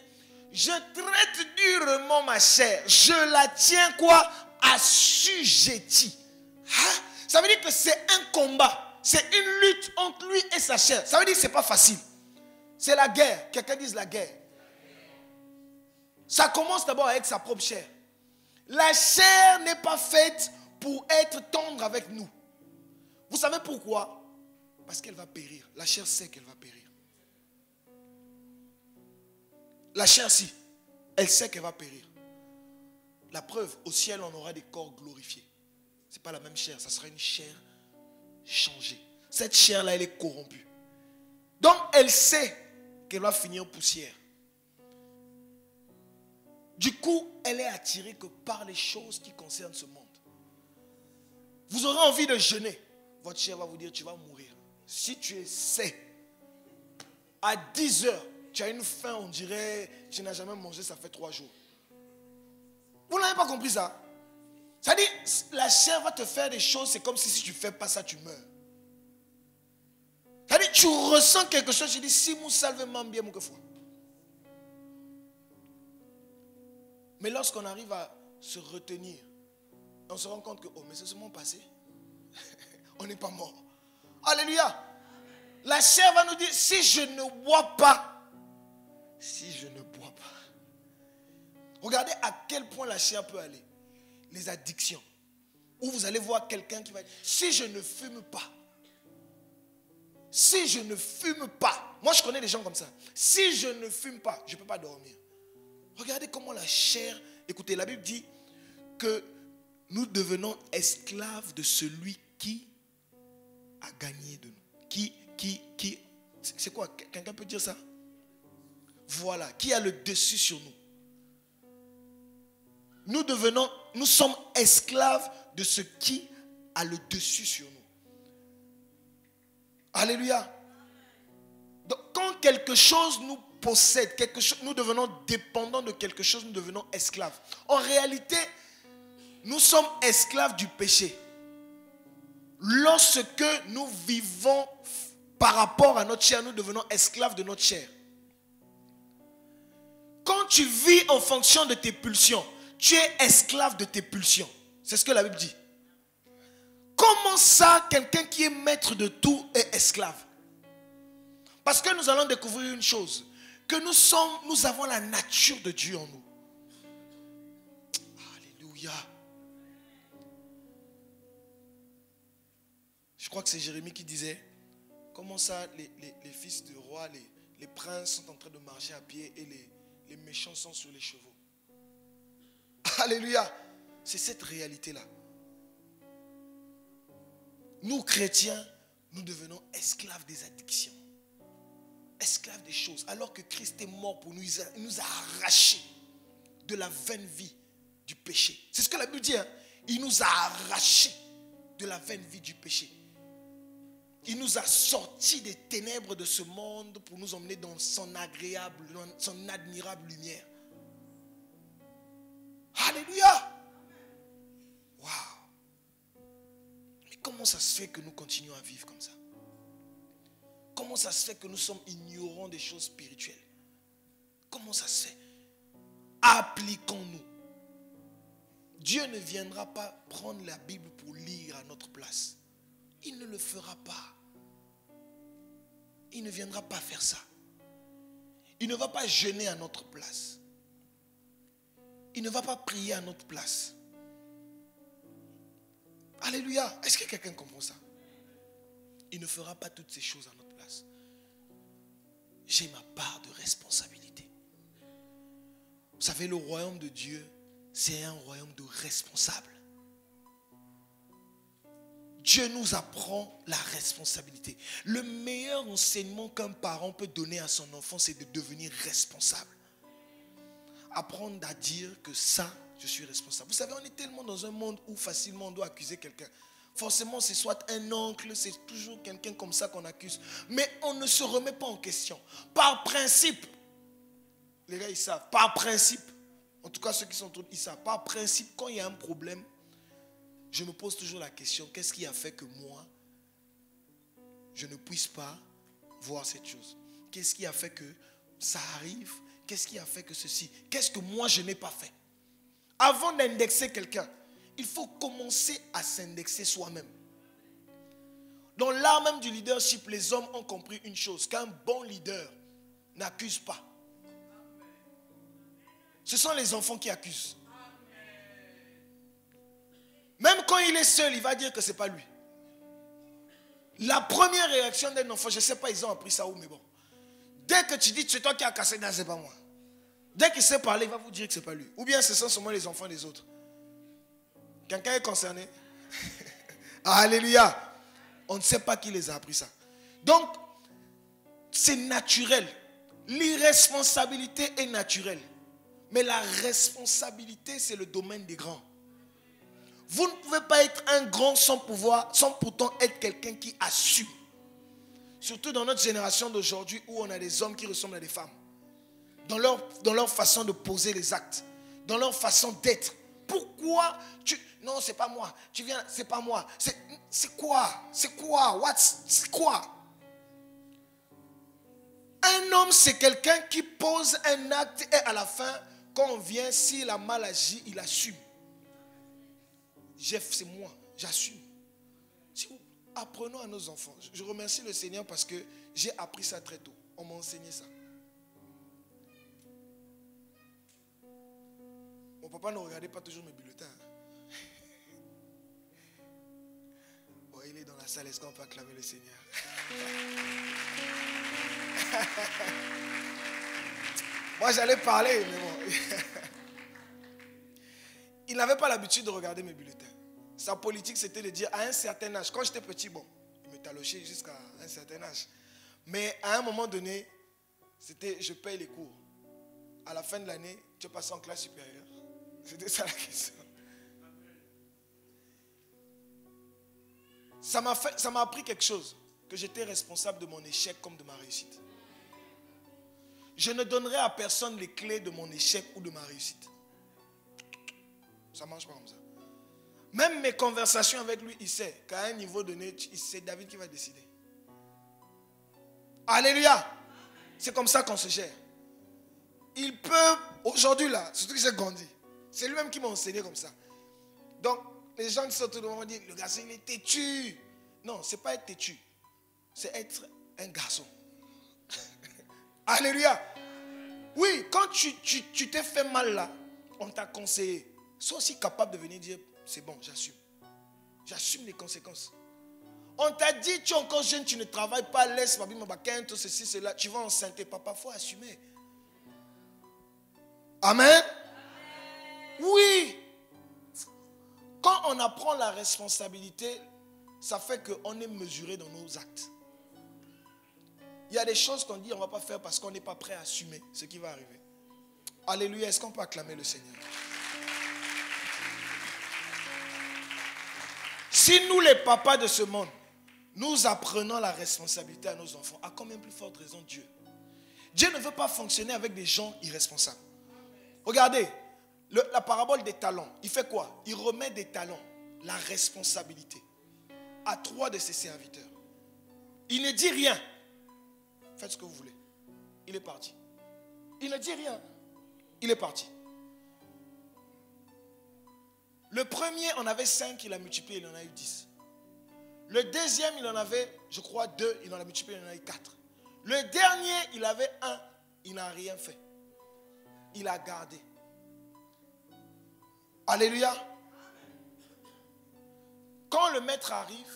[SPEAKER 1] je traite durement ma chair. Je la tiens quoi? Assujettie. Hein? Ça veut dire que c'est un combat. C'est une lutte entre lui et sa chair. Ça veut dire que ce n'est pas facile. C'est la guerre. Quelqu'un dise la guerre. Ça commence d'abord avec sa propre chair. La chair n'est pas faite pour être tendre avec nous. Vous savez pourquoi? Parce qu'elle va périr. La chair sait qu'elle va périr. La chair, si, elle sait qu'elle va périr. La preuve, au ciel, on aura des corps glorifiés. Ce n'est pas la même chair, ça sera une chair changée. Cette chair-là, elle est corrompue. Donc, elle sait qu'elle va finir poussière. Du coup, elle est attirée que par les choses qui concernent ce monde. Vous aurez envie de jeûner. Votre chair va vous dire, tu vas mourir. Si tu essaies, à 10 heures, tu as une faim, on dirait, tu n'as jamais mangé, ça fait 3 jours. Vous n'avez pas compris ça? C'est-à-dire, la chair va te faire des choses, c'est comme si tu ne fais pas ça, tu meurs. C'est-à-dire, tu ressens quelque chose, tu dis, si mon salve m'embien, mon que foi. Mais lorsqu'on arrive à se retenir, on se rend compte que, oh, mais c'est seulement passé. On n'est pas mort. Alléluia. La chair va nous dire, si je ne bois pas, si je ne bois pas. Regardez à quel point la chair peut aller. Les addictions. Où vous allez voir quelqu'un qui va dire, si je ne fume pas. Si je ne fume pas. Moi je connais des gens comme ça. Si je ne fume pas, je ne peux pas dormir. Regardez comment la chair, écoutez, la Bible dit que nous devenons esclaves de celui qui a gagné de nous. C'est quoi? Quelqu'un peut dire ça? Voilà, qui a le dessus sur nous. Nous sommes esclaves de ce qui a le dessus sur nous. Alléluia. Donc, quand quelque chose nous possède, nous devenons dépendants de quelque chose, nous devenons esclaves. En réalité, nous sommes esclaves du péché. lorsque nous vivons par rapport à notre chair, nous devenons esclaves de notre chair. Quand tu vis en fonction de tes pulsions, tu es esclave de tes pulsions. C'est ce que la Bible dit. Comment ça, quelqu'un qui est maître de tout est esclave? Parce que nous allons découvrir une chose, que nous avons la nature de Dieu en nous. Alléluia. Je crois que c'est Jérémie qui disait, comment ça les fils de roi, les princes sont en train de marcher à pied et les méchants sont sur les chevaux. Alléluia. C'est cette réalité-là. Nous, chrétiens, nous devenons esclaves des addictions. Esclaves des choses. Alors que Christ est mort pour nous, il nous a arrachés de la vaine vie du péché. C'est ce que la Bible dit. Hein? Il nous a arrachés de la vaine vie du péché. Il nous a sortis des ténèbres de ce monde pour nous emmener dans son agréable, son admirable lumière. Alléluia! Waouh! Mais comment ça se fait que nous continuons à vivre comme ça? Comment ça se fait que nous sommes ignorants des choses spirituelles? Comment ça se fait? Appliquons-nous. Dieu ne viendra pas prendre la Bible pour lire à notre place. Il ne le fera pas. Il ne viendra pas faire ça. Il ne va pas jeûner à notre place. Il ne va pas prier à notre place. Alléluia. Est-ce que quelqu'un comprend ça? Il ne fera pas toutes ces choses à notre place. J'ai ma part de responsabilité. Vous savez, le royaume de Dieu, c'est un royaume de responsables. Dieu nous apprend la responsabilité. Le meilleur enseignement qu'un parent peut donner à son enfant, c'est de devenir responsable. Apprendre à dire que ça, je suis responsable. Vous savez, on est tellement dans un monde où facilement on doit accuser quelqu'un. Forcément, c'est soit un oncle, c'est toujours quelqu'un comme ça qu'on accuse. Mais on ne se remet pas en question. Par principe, les gars, ils savent. Par principe, en tout cas ceux qui sont autour, ils savent. Par principe, quand il y a un problème, je me pose toujours la question, qu'est-ce qui a fait que moi, je ne puisse pas voir cette chose? Qu'est-ce qui a fait que ça arrive? Qu'est-ce qui a fait que ceci? Qu'est-ce que moi, je n'ai pas fait? Avant d'indexer quelqu'un, il faut commencer à s'indexer soi-même. Dans l'art même du leadership, les hommes ont compris une chose, qu'un bon leader n'accuse pas. Ce sont les enfants qui accusent. Même quand il est seul, il va dire que ce n'est pas lui. La première réaction d'un enfant, je ne sais pas, ils ont appris ça où, mais bon. Dès que tu dis, c'est toi qui as cassé, non, ce n'est pas moi. Dès qu'il sait parler, il va vous dire que ce n'est pas lui. Ou bien ce sont seulement les enfants des autres. Quelqu'un est concerné? Alléluia. On ne sait pas qui les a appris ça. Donc, c'est naturel. L'irresponsabilité est naturelle. Mais la responsabilité, c'est le domaine des grands. Vous ne pouvez pas être un grand sans pouvoir, sans pourtant être quelqu'un qui assume. Surtout dans notre génération d'aujourd'hui où on a des hommes qui ressemblent à des femmes. Dans leur façon de poser les actes. Dans leur façon d'être. Pourquoi tu... Non, c'est pas moi. Tu viens, c'est pas moi. C'est quoi? C'est quoi? C'est quoi? Un homme, c'est quelqu'un qui pose un acte et à la fin, quand on vient, s'il a mal agi, il assume. Jeff, c'est moi, j'assume. Apprenons à nos enfants. Je remercie le Seigneur parce que j'ai appris ça très tôt. On m'a enseigné ça. Mon papa ne regardait pas toujours mes bulletins. Bon, il est dans la salle, est-ce qu'on peut acclamer le Seigneur? Moi, j'allais parler, mais bon. Il n'avait pas l'habitude de regarder mes bulletins. Sa politique, c'était de dire à un certain âge. Quand j'étais petit, bon, il me talochait jusqu'à un certain âge. Mais à un moment donné, c'était je paye les cours. À la fin de l'année, tu es passé en classe supérieure. C'était ça la question. Ça m'a appris quelque chose. Que j'étais responsable de mon échec comme de ma réussite. Je ne donnerai à personne les clés de mon échec ou de ma réussite. Ça ne marche pas comme ça. Même mes conversations avec lui, il sait qu'à un niveau donné, c'est David qui va décider. Alléluia. C'est comme ça qu'on se gère. Il peut, aujourd'hui là, surtout que j'ai grandi, c'est lui-même qui m'a enseigné comme ça. Donc, les gens qui sont autour de moi vont dire, le garçon il est têtu. Non, c'est pas être têtu. C'est être un garçon. Alléluia. Oui, quand tu t'es fait mal là, on t'a conseillé. Sois aussi capable de venir dire, c'est bon, j'assume. J'assume les conséquences. On t'a dit, tu es encore jeune, tu ne travailles pas, laisse ma bille, tout ceci, cela. Tu vas enceinte, papa, il faut assumer. Amen. Oui. Quand on apprend la responsabilité, ça fait qu'on est mesuré dans nos actes. Il y a des choses qu'on dit on ne va pas faire parce qu'on n'est pas prêt à assumer ce qui va arriver. Alléluia, est-ce qu'on peut acclamer le Seigneur? Si nous les papas de ce monde, nous apprenons la responsabilité à nos enfants, à combien plus forte raison Dieu? Dieu ne veut pas fonctionner avec des gens irresponsables. Regardez, la parabole des talents, il fait quoi? Il remet des talents, la responsabilité, à 3 de ses serviteurs. Il ne dit rien. Faites ce que vous voulez. Il est parti. Il ne dit rien. Il est parti. Le premier, on avait 5, il a multiplié, il en a eu 10. Le deuxième, il en avait, je crois, 2, il en a multiplié, il en a eu 4. Le dernier, il avait 1, il n'a rien fait. Il a gardé. Alléluia. Quand le maître arrive,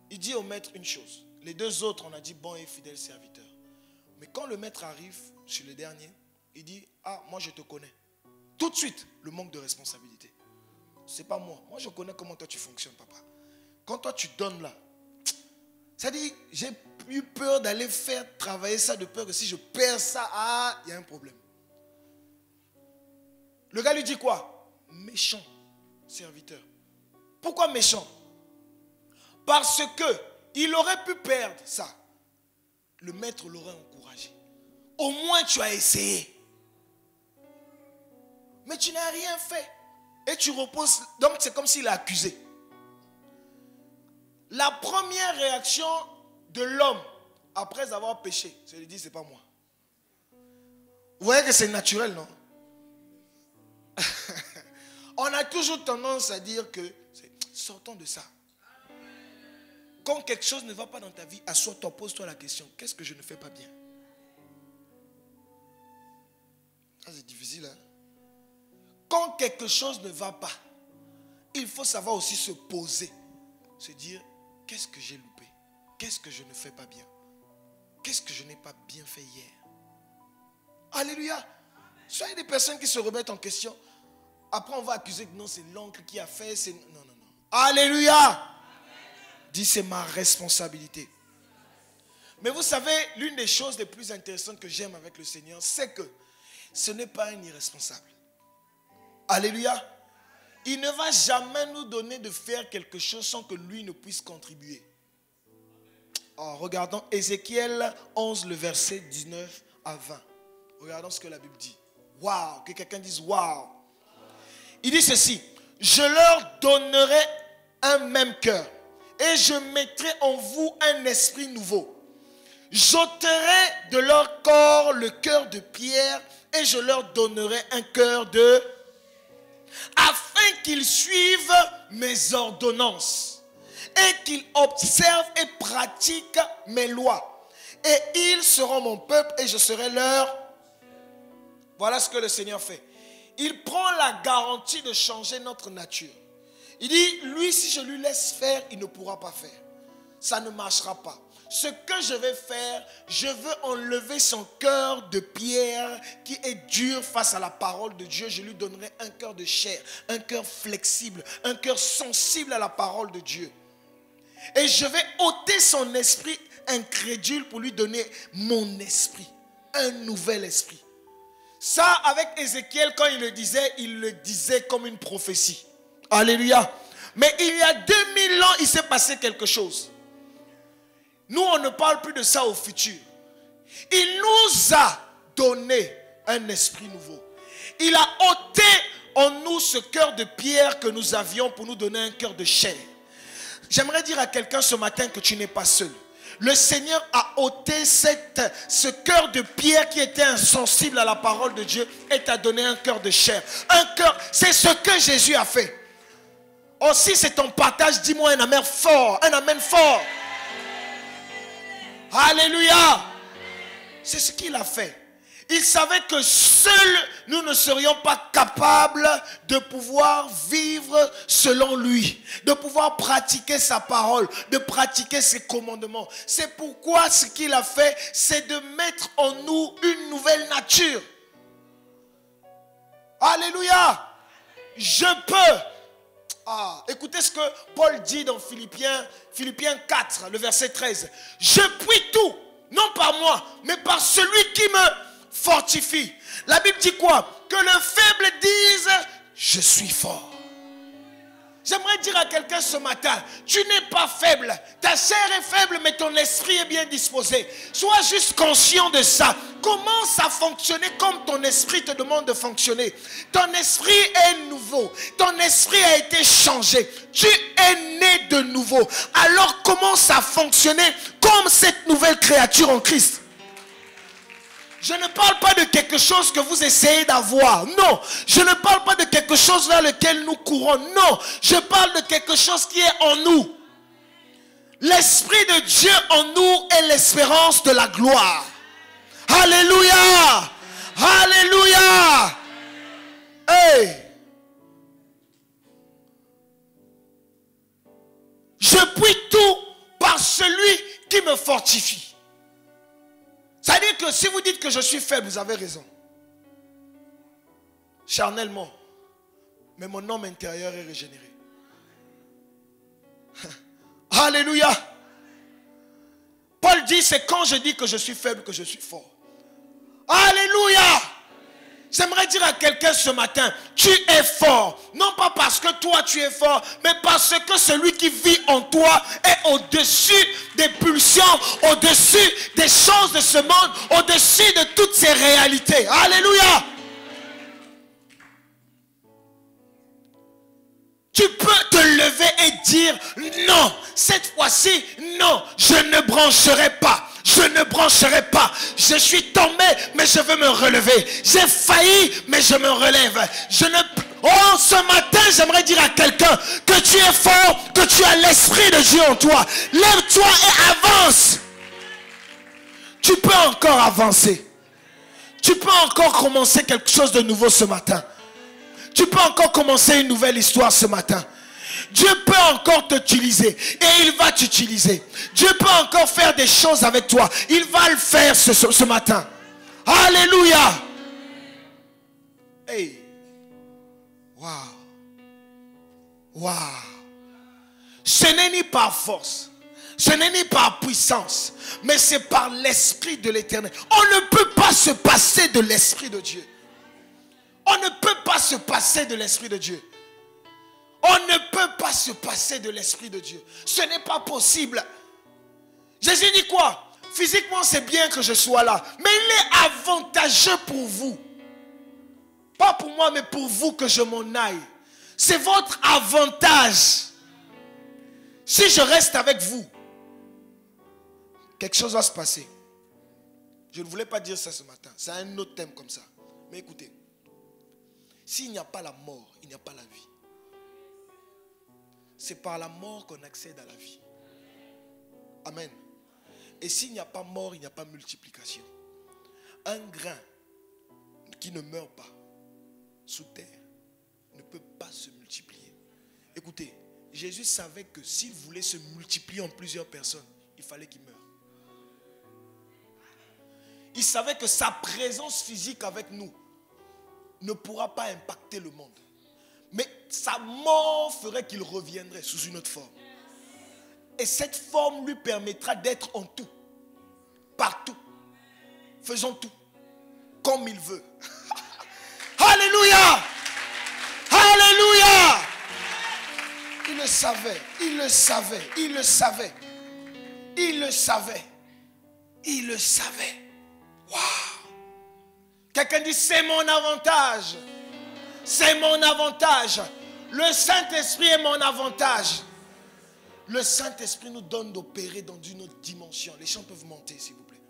[SPEAKER 1] il dit au maître une chose. Les 2 autres, on a dit bon et fidèle serviteur. Mais quand le maître arrive sur le dernier, il dit, ah, moi je te connais. Tout de suite, le manque de responsabilité. C'est pas moi. Moi je connais comment toi tu fonctionnes, papa. Quand toi tu donnes là, ça dit, j'ai eu peur d'aller faire travailler ça de peur que si je perds ça, ah, il y a un problème. Le gars lui dit quoi? Méchant serviteur. Pourquoi méchant? Parce que il aurait pu perdre ça. Le maître l'aurait encouragé. Au moins tu as essayé. Mais tu n'as rien fait. Et tu reposes. Donc c'est comme s'il a accusé. La première réaction de l'homme après avoir péché, c'est de dire c'est pas moi. Vous voyez que c'est naturel, non? On a toujours tendance à dire que sortons de ça. Quand quelque chose ne va pas dans ta vie, assois-toi, pose-toi la question. Qu'est-ce que je ne fais pas bien? Ça c'est difficile, hein? Quand quelque chose ne va pas, il faut savoir aussi se poser. Se dire, qu'est-ce que j'ai loupé? Qu'est-ce que je ne fais pas bien? Qu'est-ce que je n'ai pas bien fait hier? Alléluia. Soyez des personnes qui se remettent en question. Après on va accuser que non, c'est l'oncle qui a fait. Non. Alléluia. Dis, c'est ma responsabilité. Mais vous savez, l'une des choses les plus intéressantes que j'aime avec le Seigneur, c'est que ce n'est pas un irresponsable. Alléluia. Il ne va jamais nous donner de faire quelque chose sans que lui ne puisse contribuer. Oh, regardons Ézéchiel 11, le verset 19 à 20. Regardons ce que la Bible dit. Waouh, que quelqu'un dise waouh. Il dit ceci. Je leur donnerai un même cœur. Et je mettrai en vous un esprit nouveau. J'ôterai de leur corps le cœur de pierre et je leur donnerai un cœur de... afin qu'ils suivent mes ordonnances et qu'ils observent et pratiquent mes lois. Et ils seront mon peuple et je serai leur... Voilà ce que le Seigneur fait. Il prend la garantie de changer notre nature. Il dit, lui, si je lui laisse faire, il ne pourra pas faire. Ça ne marchera pas. Ce que je vais faire, je veux enlever son cœur de pierre qui est dur face à la parole de Dieu. Je lui donnerai un cœur de chair, un cœur flexible, un cœur sensible à la parole de Dieu. Et je vais ôter son esprit incrédule pour lui donner mon esprit, un nouvel esprit. Ça, avec Ézéchiel, quand il le disait comme une prophétie. Alléluia. Mais il y a 2000 ans, il s'est passé quelque chose. Nous, on ne parle plus de ça au futur. Il nous a donné un esprit nouveau. Il a ôté en nous ce cœur de pierre que nous avions pour nous donner un cœur de chair. J'aimerais dire à quelqu'un ce matin que tu n'es pas seul. Le Seigneur a ôté ce cœur de pierre qui était insensible à la parole de Dieu et t'a donné un cœur de chair. Un cœur, c'est ce que Jésus a fait. Aussi, c'est ton partage. Dis-moi un amen fort. Un amen fort. Alléluia. C'est ce qu'il a fait. Il savait que seuls nous ne serions pas capables de pouvoir vivre selon lui, de pouvoir pratiquer sa parole, de pratiquer ses commandements. C'est pourquoi ce qu'il a fait, c'est de mettre en nous une nouvelle nature. Alléluia. Je peux. Écoutez ce que Paul dit dans Philippiens 4, le verset 13. Je puis tout, non par moi, mais par celui qui me fortifie. La Bible dit quoi? Que le faible dise je suis fort. J'aimerais dire à quelqu'un ce matin, tu n'es pas faible. Ta chair est faible, mais ton esprit est bien disposé. Sois juste conscient de ça. Commence à fonctionner comme ton esprit te demande de fonctionner. Ton esprit est nouveau. Ton esprit a été changé. Tu es né de nouveau. Alors commence à fonctionner comme cette nouvelle créature en Christ. Je ne parle pas de quelque chose que vous essayez d'avoir. Non. Je ne parle pas de quelque chose vers lequel nous courons. Non. Je parle de quelque chose qui est en nous. L'Esprit de Dieu en nous est l'espérance de la gloire. Alléluia. Alléluia. Hey. Je puis tout par celui qui me fortifie. C'est-à-dire que si vous dites que je suis faible, vous avez raison. Charnellement. Mais mon homme intérieur est régénéré. Alléluia. Paul dit, c'est quand je dis que je suis faible que je suis fort. Alléluia. J'aimerais dire à quelqu'un ce matin, tu es fort. Non pas parce que toi tu es fort, mais parce que celui qui vit en toi est au-dessus des pulsions, au-dessus des choses de ce monde, au-dessus de toutes ces réalités. Alléluia. Tu peux te lever et dire, non, cette fois-ci, non, je ne brancherai pas. Je ne brancherai pas. Je suis tombé, mais je veux me relever. J'ai failli, mais je me relève. Oh, ce matin, j'aimerais dire à quelqu'un que tu es fort, que tu as l'Esprit de Dieu en toi. Lève-toi et avance. Tu peux encore avancer. Tu peux encore commencer quelque chose de nouveau ce matin. Tu peux encore commencer une nouvelle histoire ce matin. Dieu peut encore t'utiliser et il va t'utiliser. Dieu peut encore faire des choses avec toi. Il va le faire ce matin. Alléluia. Hey. Waouh. Waouh. Ce n'est ni par force. Ce n'est ni par puissance. Mais c'est par l'Esprit de l'Éternel. On ne peut pas se passer de l'Esprit de Dieu. On ne peut pas se passer de l'Esprit de Dieu. On ne peut pas se passer de l'Esprit de Dieu. Ce n'est pas possible. Jésus dit quoi? Physiquement, c'est bien que je sois là. Mais il est avantageux pour vous. Pas pour moi, mais pour vous que je m'en aille. C'est votre avantage. Si je reste avec vous, quelque chose va se passer. Je ne voulais pas dire ça ce matin. C'est un autre thème comme ça. Mais écoutez. S'il n'y a pas la mort, il n'y a pas la vie. C'est par la mort qu'on accède à la vie. Amen. Et s'il n'y a pas mort, il n'y a pas multiplication. Un grain qui ne meurt pas sous terre ne peut pas se multiplier. Écoutez, Jésus savait que s'il voulait se multiplier en plusieurs personnes, il fallait qu'il meure. Il savait que sa présence physique avec nous ne pourra pas impacter le monde. Mais sa mort ferait qu'il reviendrait sous une autre forme. Et cette forme lui permettra d'être en tout. Partout. Faisons tout. Comme il veut. Alléluia. Alléluia. Il le savait. Il le savait. Il le savait. Il le savait. Il le savait. Waouh. Quelqu'un dit, c'est mon avantage. C'est mon avantage. Le Saint-Esprit est mon avantage. Le Saint-Esprit nous donne d'opérer dans une autre dimension. Les chants peuvent monter, s'il vous plaît.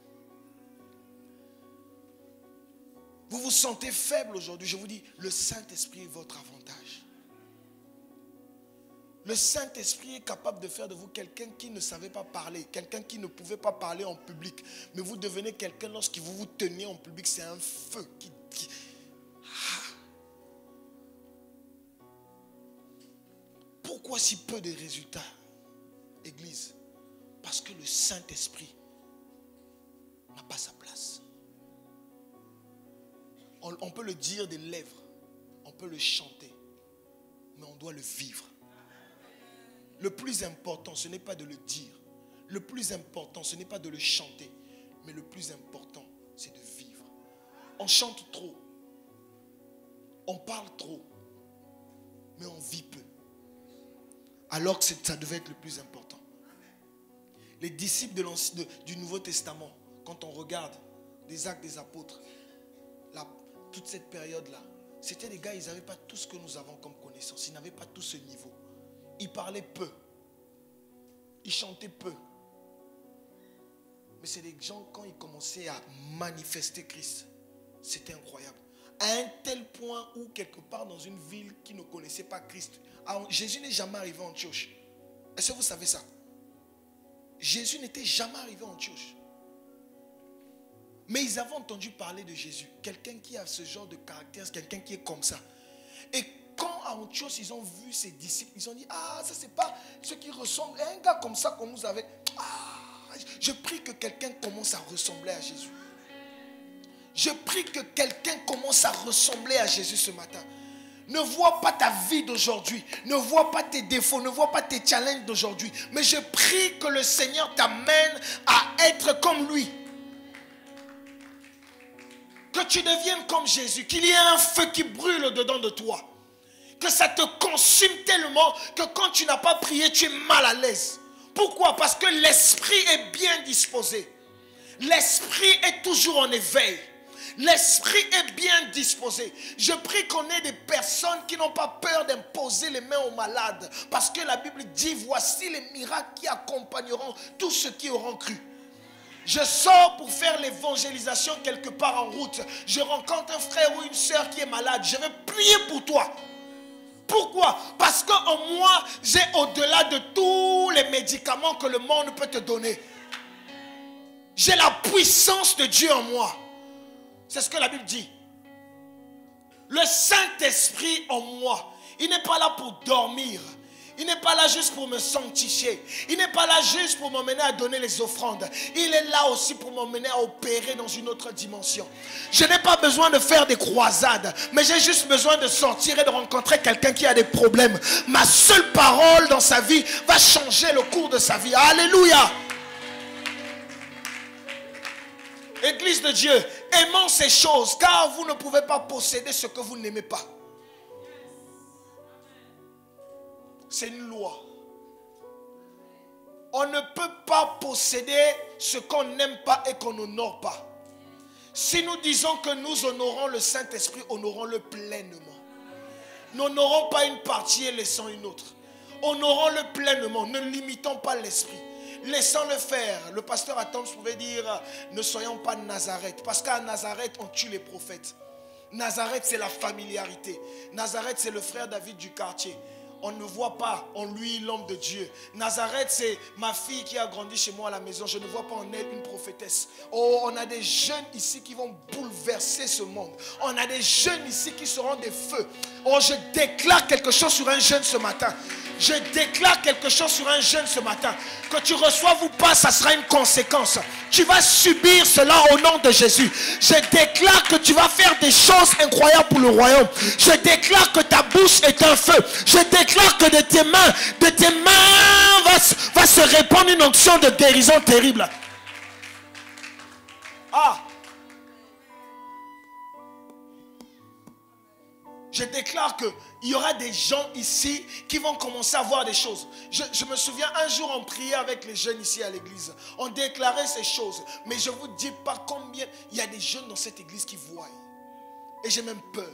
[SPEAKER 1] Vous vous sentez faible aujourd'hui. Je vous dis, le Saint-Esprit est votre avantage. Le Saint-Esprit est capable de faire de vous quelqu'un qui ne savait pas parler, quelqu'un qui ne pouvait pas parler en public. Mais vous devenez quelqu'un lorsque vous vous tenez en public, c'est un feu qui... Pourquoi si peu de résultats, Église? Parce que le Saint-Esprit n'a pas sa place. On peut le dire des lèvres, on peut le chanter, mais on doit le vivre. Le plus important, ce n'est pas de le dire. Le plus important, ce n'est pas de le chanter. Mais le plus important, c'est de vivre. On chante trop. On parle trop. Mais on vit peu. Alors que ça devait être le plus important. Les disciples du Nouveau Testament, quand on regarde les Actes des Apôtres, toute cette période-là, c'était des gars, ils n'avaient pas tout ce que nous avons comme connaissance. Ils n'avaient pas tout ce niveau. Ils parlaient peu. Ils chantaient peu. Mais c'est des gens, quand ils commençaient à manifester Christ, c'était incroyable. À un tel point où, quelque part dans une ville qui ne connaissait pas Christ, Jésus n'est jamais arrivé à Antioche. Est-ce que vous savez ça? Jésus n'était jamais arrivé à Antioche. Mais ils avaient entendu parler de Jésus. Quelqu'un qui a ce genre de caractère, quelqu'un qui est comme ça. Et quand à Antioche, ils ont vu ses disciples, ils ont dit, ah, ça c'est pas ce qui ressemble. Un gars comme ça qu'on nous avait. Ah, je prie que quelqu'un commence à ressembler à Jésus. Je prie que quelqu'un commence à ressembler à Jésus ce matin. Ne vois pas ta vie d'aujourd'hui. Ne vois pas tes défauts. Ne vois pas tes challenges d'aujourd'hui. Mais je prie que le Seigneur t'amène à être comme lui. Que tu deviennes comme Jésus. Qu'il y ait un feu qui brûle au-dedans de toi. Que ça te consume tellement que quand tu n'as pas prié, tu es mal à l'aise. Pourquoi? Parce que l'esprit est bien disposé. L'esprit est toujours en éveil. L'esprit est bien disposé. Je prie qu'on ait des personnes qui n'ont pas peur d'imposer les mains aux malades. Parce que la Bible dit, voici les miracles qui accompagneront tous ceux qui auront cru. Je sors pour faire l'évangélisation quelque part en route. Je rencontre un frère ou une soeur qui est malade. Je vais prier pour toi. Pourquoi? Parce qu'en moi, j'ai au-delà de tous les médicaments que le monde peut te donner. J'ai la puissance de Dieu en moi. C'est ce que la Bible dit. Le Saint-Esprit en moi, il n'est pas là pour dormir. Il n'est pas là juste pour me sanctifier. Il n'est pas là juste pour m'emmener à donner les offrandes. Il est là aussi pour m'emmener à opérer dans une autre dimension. Je n'ai pas besoin de faire des croisades, mais j'ai juste besoin de sortir et de rencontrer quelqu'un qui a des problèmes. Ma seule parole dans sa vie va changer le cours de sa vie. Alléluia! Église de Dieu, aimons ces choses, car vous ne pouvez pas posséder ce que vous n'aimez pas. C'est une loi. On ne peut pas posséder ce qu'on n'aime pas et qu'on n'honore pas. Si nous disons que nous honorons le Saint-Esprit, honorons-le pleinement. N'honorons pas une partie et laissons une autre. Honorons-le pleinement, ne limitons pas l'esprit. Laissons-le faire. Le pasteur Attams pouvait dire, ne soyons pas Nazareth. Parce qu'à Nazareth, on tue les prophètes. Nazareth, c'est la familiarité. Nazareth, c'est le frère David du quartier. On ne voit pas en lui l'homme de Dieu. Nazareth, c'est ma fille qui a grandi chez moi à la maison. Je ne vois pas en elle une prophétesse. Oh, on a des jeunes ici qui vont bouleverser ce monde. On a des jeunes ici qui seront des feux. Oh, je déclare quelque chose sur un jeune ce matin. Je déclare quelque chose sur un jeune ce matin. Que tu reçoives ou pas, ça sera une conséquence. Tu vas subir cela au nom de Jésus. Je déclare que tu vas faire des choses incroyables pour le royaume. Je déclare que ta bouche est un feu. Je déclare que de tes mains va se répandre une onction de guérison terrible. Ah! Je déclare qu'il y aura des gens ici qui vont commencer à voir des choses. Je me souviens, un jour on priait avec les jeunes ici à l'église. On déclarait ces choses. Mais je ne vous dis pas combien il y a des jeunes dans cette église qui voient. Et j'ai même peur.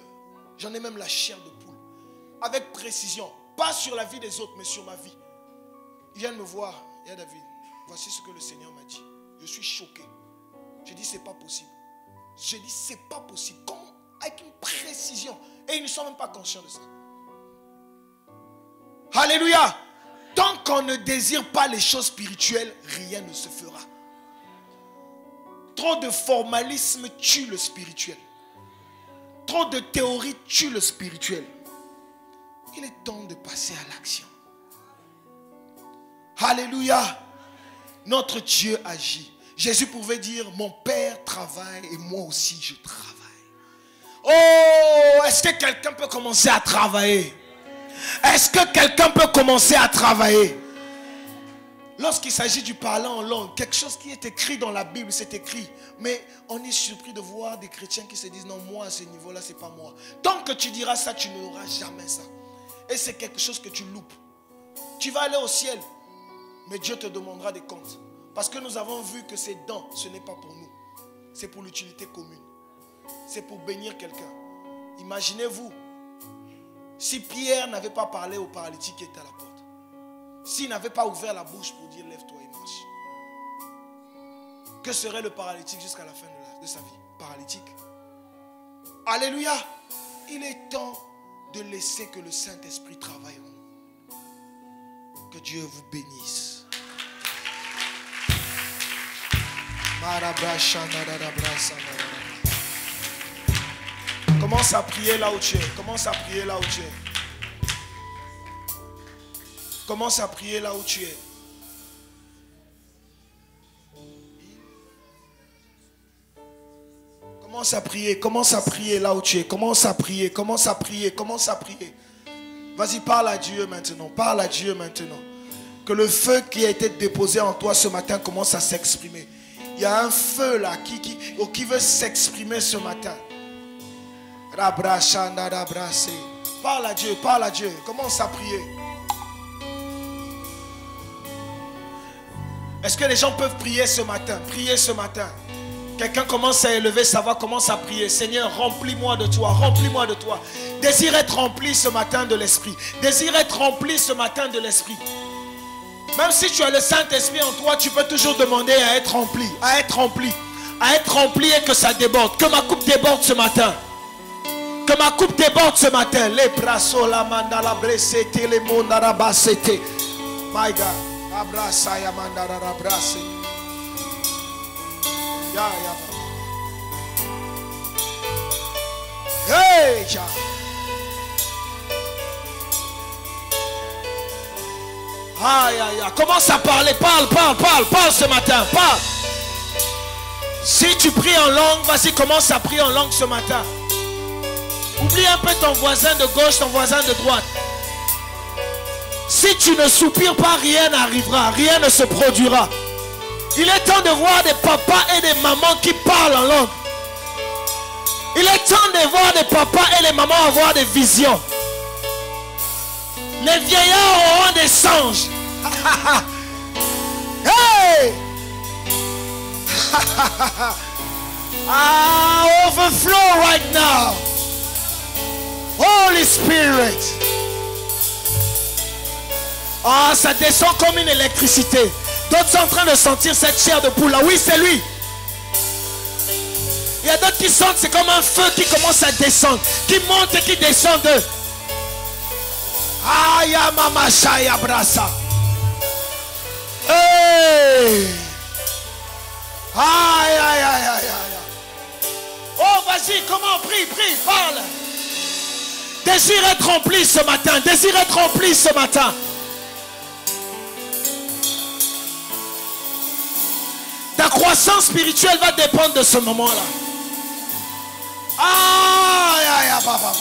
[SPEAKER 1] J'en ai même la chair de poule. Avec précision. Pas sur la vie des autres, mais sur ma vie. Ils viennent me voir. Il y a David. Voici ce que le Seigneur m'a dit. Je suis choqué. J'ai dit, c'est pas possible. J'ai dit, c'est pas possible. Comment? Avec une précision. Et ils ne sont même pas conscients de ça. Alléluia. Tant qu'on ne désire pas les choses spirituelles, rien ne se fera. Trop de formalisme tue le spirituel. Trop de théorie tue le spirituel. Il est temps de passer à l'action. Alléluia. Notre Dieu agit. Jésus pouvait dire, mon Père travaille et moi aussi je travaille. Oh, est-ce que quelqu'un peut commencer à travailler? Est-ce que quelqu'un peut commencer à travailler? Lorsqu'il s'agit du parler en langue, quelque chose qui est écrit dans la Bible, c'est écrit. Mais on est surpris de voir des chrétiens qui se disent, non, moi à ce niveau-là, c'est pas moi. Tant que tu diras ça, tu n'auras jamais ça. Et c'est quelque chose que tu loupes. Tu vas aller au ciel, mais Dieu te demandera des comptes. Parce que nous avons vu que ces dons, ce n'est pas pour nous. C'est pour l'utilité commune. C'est pour bénir quelqu'un. Imaginez-vous, si Pierre n'avait pas parlé au paralytique qui était à la porte, s'il n'avait pas ouvert la bouche pour dire lève-toi et marche, que serait le paralytique jusqu'à la fin de sa vie? Paralytique. Alléluia. Il est temps de laisser que le Saint-Esprit travaille en nous. Que Dieu vous bénisse. Commence à prier là où tu es. Commence à prier là où tu es. Commence à prier là où tu es. Commence à prier. Commence à prier là où tu es. Commence à prier. Commence à prier. Commence à prier. Vas-y, parle à Dieu maintenant. Parle à Dieu maintenant. Que le feu qui a été déposé en toi ce matin commence à s'exprimer. Il y a un feu là qui veut s'exprimer ce matin. Parle à Dieu, parle à Dieu. Commence à prier. Est-ce que les gens peuvent prier ce matin? Prier ce matin. Quelqu'un commence à élever sa voix, commence à prier. Seigneur, remplis-moi de toi, remplis-moi de toi. Désire être rempli ce matin de l'Esprit. Désire être rempli ce matin de l'Esprit. Même si tu as le Saint-Esprit en toi, tu peux toujours demander à être rempli, à être rempli, à être rempli et que ça déborde. Que ma coupe déborde ce matin. Que ma coupe déborde ce matin. Les brasso la mandala bressete, les mondara bassete. My God. Abrassa ya mandara brasse. Ya ya. Hey, ja. Aïe, aïe, aïe. Commence à parler. Parle ce matin. Parle. Si tu pries en langue, vas-y, commence à prier en langue ce matin. Oublie un peu ton voisin de gauche, ton voisin de droite. Si tu ne soupires pas, rien n'arrivera. Rien ne se produira. Il est temps de voir des papas et des mamans qui parlent en langue. Il est temps de voir des papas et des mamans avoir des visions. Les vieillards auront des songes. Hey! Overflow right now. Holy Spirit. Ah, ça descend comme une électricité. D'autres sont en train de sentir cette chair de poule là. Oui, c'est lui. Il y a d'autres qui sentent, c'est comme un feu qui commence à descendre, qui monte et qui descend d'eux. Aïe, mama shaya brasa. Hey! Aïe, aïe, aïe, aïe, aïe. Oh, vas-y, comment? Prie, parle. Désire être rempli ce matin. Désire être rempli ce matin. Ta croissance spirituelle va dépendre de ce moment-là. Aïe, aïe, aïe, papa.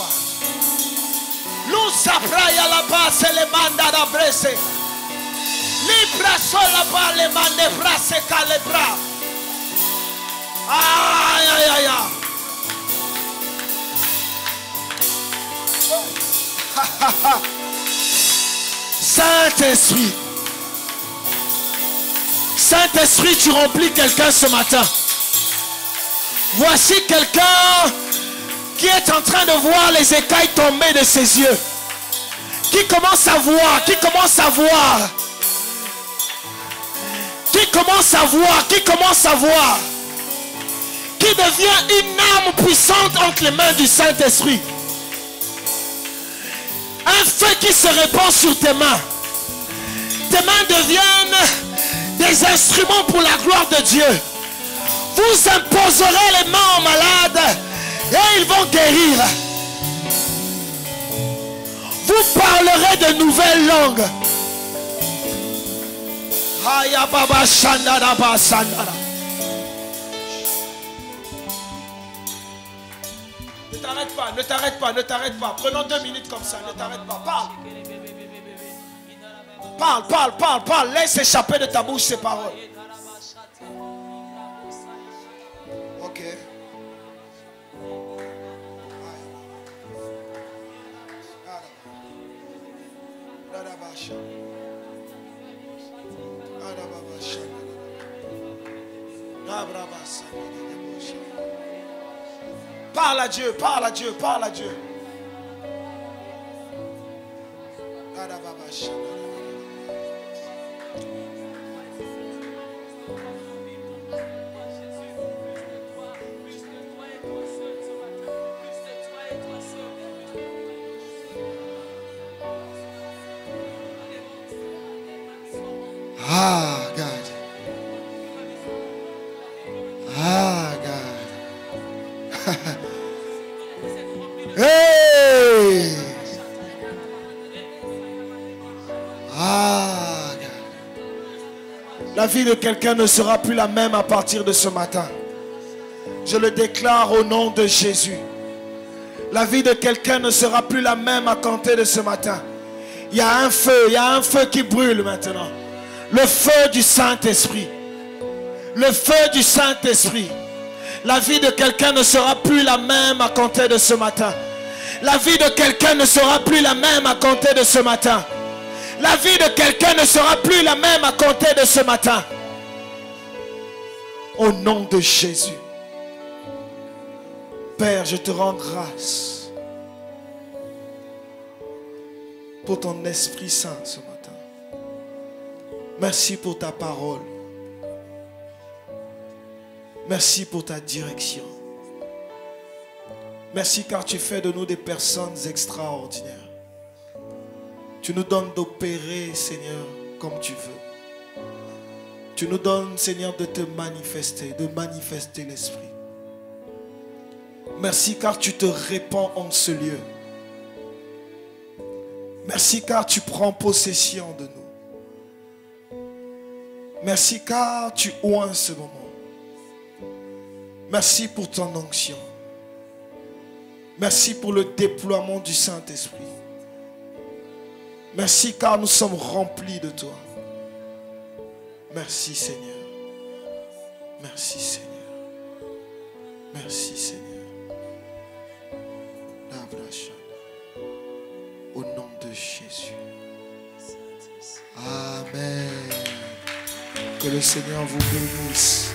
[SPEAKER 1] Lusa praya la base le manda da brese. Libra sola pa le mande brase calebra. Aïe, aïe, aïe, aïe. Saint-Esprit. Saint-Esprit, tu remplis quelqu'un ce matin. Voici quelqu'un qui est en train de voir les écailles tomber de ses yeux, qui commence à voir, qui commence à voir, qui commence à voir, qui commence à voir, qui devient une arme puissante entre les mains du Saint-Esprit. Un feu qui se répand sur tes mains. Tes mains deviennent des instruments pour la gloire de Dieu. Vous imposerez les mains aux malades et ils vont guérir. Vous parlerez de nouvelles langues. Ne t'arrête pas, ne t'arrête pas, ne t'arrête pas. Prenons 2 minutes comme ça, ne t'arrête pas. Parle. Parle, parle, parle, parle. Laisse échapper de ta bouche ces paroles. Ok. Parle à Dieu, parle à Dieu, parle à Dieu. Ah, God. Ah, God. Hey! Ah, God. La vie de quelqu'un ne sera plus la même à partir de ce matin. Je le déclare au nom de Jésus. La vie de quelqu'un ne sera plus la même à compter de ce matin. Il y a un feu qui brûle maintenant. Le feu du Saint-Esprit. Le feu du Saint-Esprit. La vie de quelqu'un ne sera plus la même à compter de ce matin. La vie de quelqu'un ne sera plus la même à compter de ce matin. La vie de quelqu'un ne sera plus la même à compter de ce matin. Au nom de Jésus. Père, je te rends grâce pour ton Esprit Saint ce matin. Merci pour ta parole. Merci pour ta direction. Merci car tu fais de nous des personnes extraordinaires. Tu nous donnes d'opérer, Seigneur, comme tu veux. Tu nous donnes, Seigneur, de te manifester, de manifester l'Esprit. Merci car tu te répands en ce lieu. Merci car tu prends possession de nous. Merci car tu oins ce moment. Merci pour ton onction. Merci pour le déploiement du Saint-Esprit. Merci car nous sommes remplis de toi. Merci Seigneur. Merci Seigneur. Merci Seigneur. Au nom de Jésus. Amen. Que le Seigneur vous bénisse.